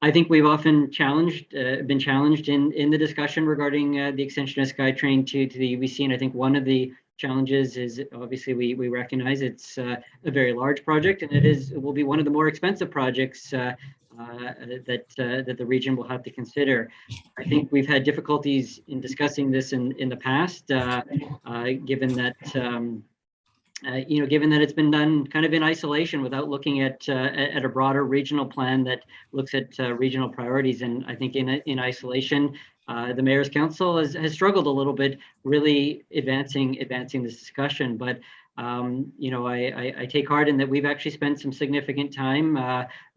I think we've often been challenged in the discussion regarding the extension of SkyTrain to the UBC, and I think one of the challenges is, obviously we recognize it's a very large project, and it will be one of the more expensive projects that the region will have to consider. I think we've had difficulties in discussing this in the past, given that given that it's been done kind of in isolation without looking at a broader regional plan that looks at regional priorities. And I think in isolation, the Mayor's Council has struggled a little bit really advancing this discussion. But I take heart in that we've actually spent some significant time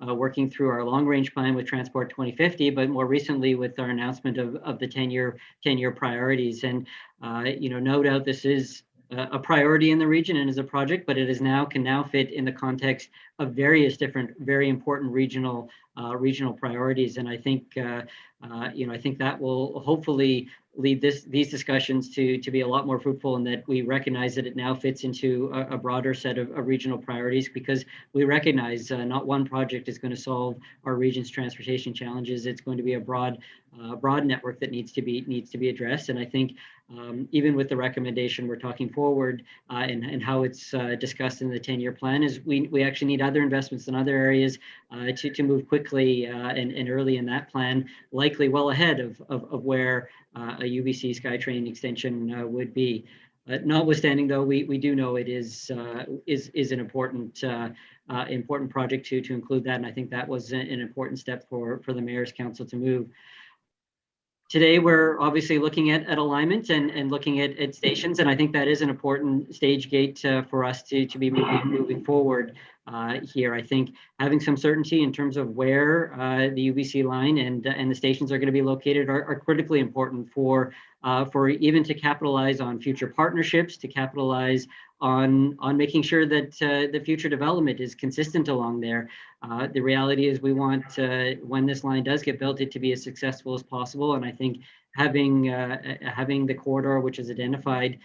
working through our long-range plan with Transport 2050, but more recently with our announcement of the 10-year priorities. And no doubt this is a priority in the region and is a project, but it can now fit in the context of various different, very important regional regional priorities. And I think, I think that will hopefully lead these discussions to be a lot more fruitful, and that we recognize that it now fits into a broader set of regional priorities, because we recognize not one project is going to solve our region's transportation challenges. It's going to be a broad network that needs to be addressed. And I think even with the recommendation we're talking forward and how it's discussed in the 10-year plan, is we actually need other investments in other areas to move quickly and early in that plan, likely well ahead of where a UBC SkyTrain extension would be. Notwithstanding, though, we do know it is an important project to include that, and I think that was an important step for the Mayor's Council to move. Today, we're obviously looking at alignment and looking at stations, and I think that is an important stage gate for us to be moving forward here. I think having some certainty in terms of where the UBC line and the stations are going to be located are critically important for even to capitalize on future partnerships, to capitalize on making sure that the future development is consistent along there. The reality is we want, when this line does get built, it to be as successful as possible. And I think having the corridor, which is identified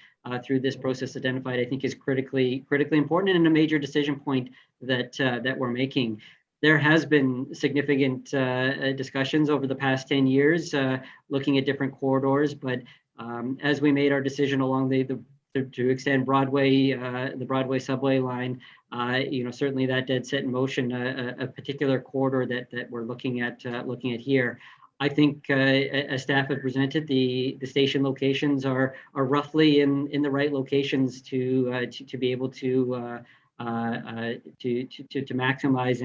through this process, I think is critically important and a major decision point that we're making. There has been significant discussions over the past 10 years looking at different corridors, but as we made our decision along to extend Broadway, the Broadway subway line, certainly that did set in motion a particular corridor that we're looking at here. I think as staff have presented, the station locations are roughly in the right locations to be able to maximize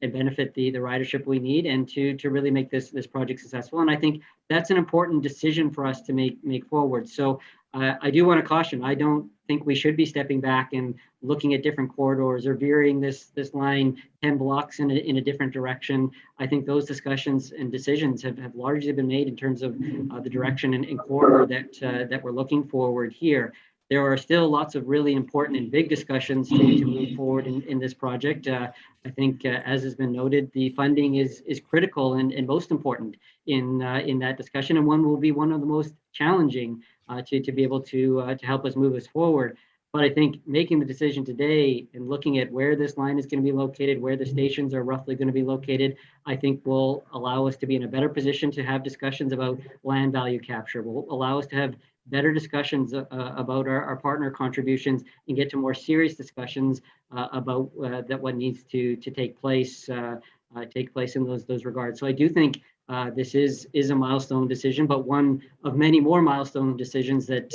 and benefit the ridership we need, and to really make this project successful. And I think that's an important decision for us to make forward. So I do want to caution, I don't think we should be stepping back and looking at different corridors or veering this line 10 blocks in a different direction. I think those discussions and decisions have largely been made in terms of the direction and corridor that we're looking forward here. There are still lots of really important and big discussions to move forward in this project. I think, as has been noted, the funding is critical and most important in that discussion, and will be one of the most challenging to be able to help us move us forward. But I think making the decision today and looking at where this line is going to be located, where the stations are roughly going to be located, I think will allow us to be in a better position to have discussions about land value capture, will allow us to have better discussions about our partner contributions, and get to more serious discussions about what needs to take place in those regards. So I do think this is a milestone decision, but one of many more milestone decisions that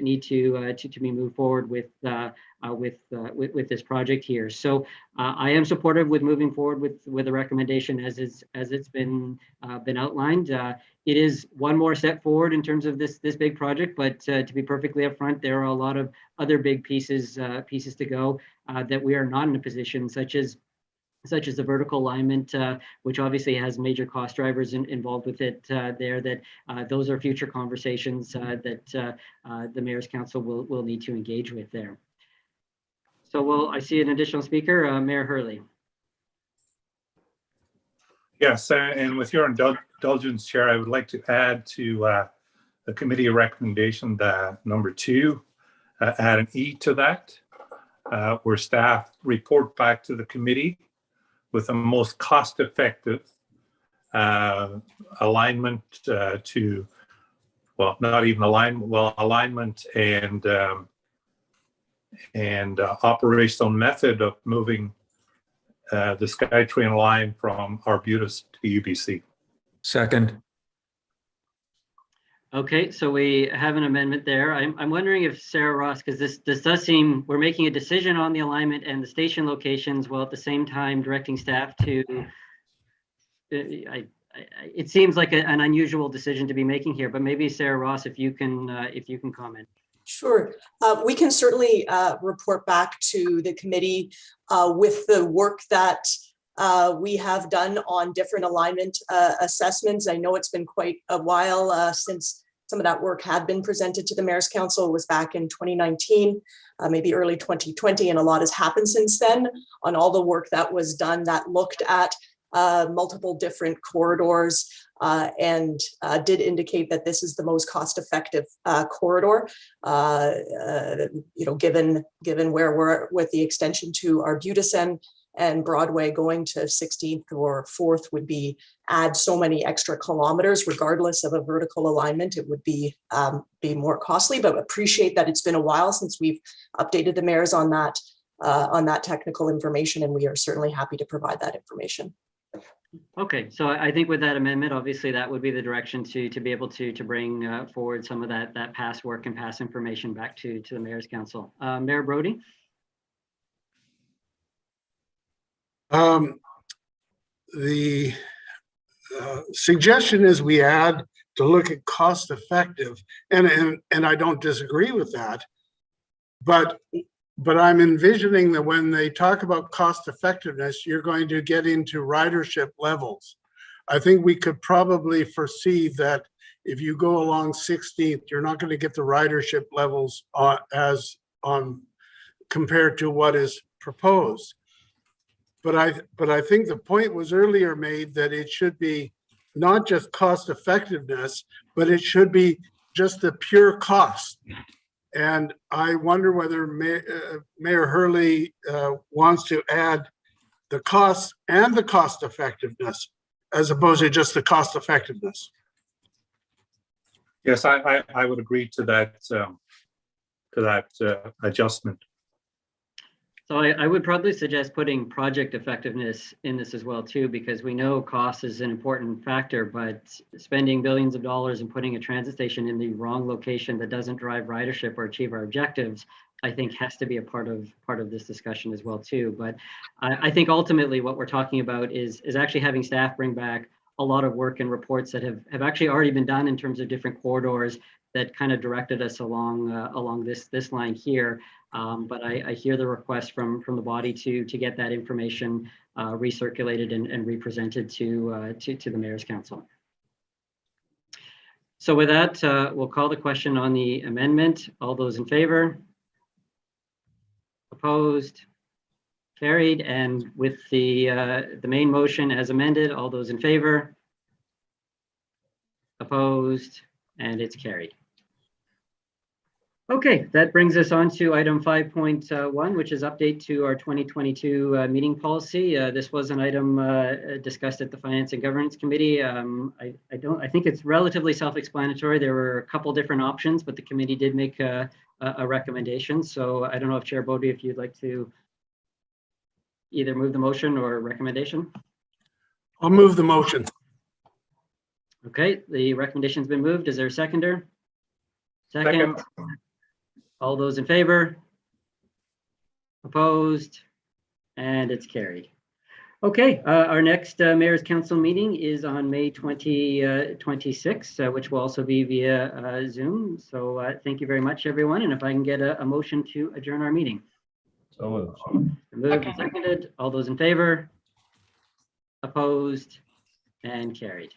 need to be moved forward with this project here. So I am supportive with moving forward with a recommendation as it's been outlined. It is one more step forward in terms of this big project, but to be perfectly upfront, there are a lot of other big pieces to go that we are not in a position, such as the vertical alignment, which obviously has major cost drivers involved with it those are future conversations that the Mayor's Council will need to engage with there. So I see an additional speaker, Mayor Hurley. Yes, and with your indulgence, Chair, I would like to add to the committee recommendation number 2, add an E to that, where staff report back to the committee with the most cost-effective alignment alignment and operational method of moving the SkyTrain line from Arbutus to UBC. Second. Okay, so we have an amendment there. I'm wondering if Sarah Ross, because this does seem we're making a decision on the alignment and the station locations, while at the same time directing staff to. It seems like an unusual decision to be making here, but maybe Sarah Ross, if you can comment. Sure. We can certainly report back to the committee with the work that we have done on different alignment assessments. I know it's been quite a while since Some of that work had been presented to the Mayor's Council. It was back in 2019, maybe early 2020, and a lot has happened since then on all the work that was done that looked at multiple different corridors and did indicate that this is the most cost-effective corridor, given where we're with the extension to Arbutin and Broadway going to 16th or 4th would add so many extra kilometers, regardless of a vertical alignment. It would be more costly, but appreciate that it's been a while since we've updated the mayors on that technical information, and we are certainly happy to provide that information. Okay, so I think with that amendment, obviously that would be the direction to be able to bring forward some of that past work and past information back to the Mayor's Council. Mayor Brody? The suggestion is we add to look at cost effective, and I don't disagree with that, but I'm envisioning that when they talk about cost effectiveness, you're going to get into ridership levels. I think we could probably foresee that if you go along 16th, you're not going to get the ridership levels as compared to what is proposed. But I think the point was earlier made that it should be not just cost effectiveness, but it should be just the pure cost. And I wonder whether Mayor Hurley wants to add the cost and the cost effectiveness as opposed to just the cost effectiveness. Yes, I would agree to that adjustment. So I would probably suggest putting project effectiveness in this as well too, because we know cost is an important factor, but spending billions of dollars and putting a transit station in the wrong location that doesn't drive ridership or achieve our objectives, I think has to be a part of this discussion as well too. But I think ultimately what we're talking about is actually having staff bring back a lot of work and reports that have actually already been done in terms of different corridors that kind of directed us along this line here. But I hear the request from the body to get that information recirculated and represented to the Mayor's Council. So with that, we'll call the question on the amendment. All those in favor? Opposed? Carried. And with the main motion as amended, all those in favor? Opposed? And it's carried. Okay, that brings us on to item 5.1, which is update to our 2022 meeting policy. This was an item discussed at the Finance and Governance Committee. I think it's relatively self-explanatory. There were a couple different options, but the committee did make a recommendation. So I don't know if Chair Bodie, if you'd like to either move the motion or recommendation. I'll move the motion. Okay, the recommendation's been moved. Is there a seconder? Second. All those in favor? Opposed? And it's carried. Okay, our next Mayor's Council meeting is on May 26, which will also be via Zoom. So thank you very much, everyone. And if I can get a motion to adjourn our meeting. So moved and seconded. All those in favor? Opposed? And carried.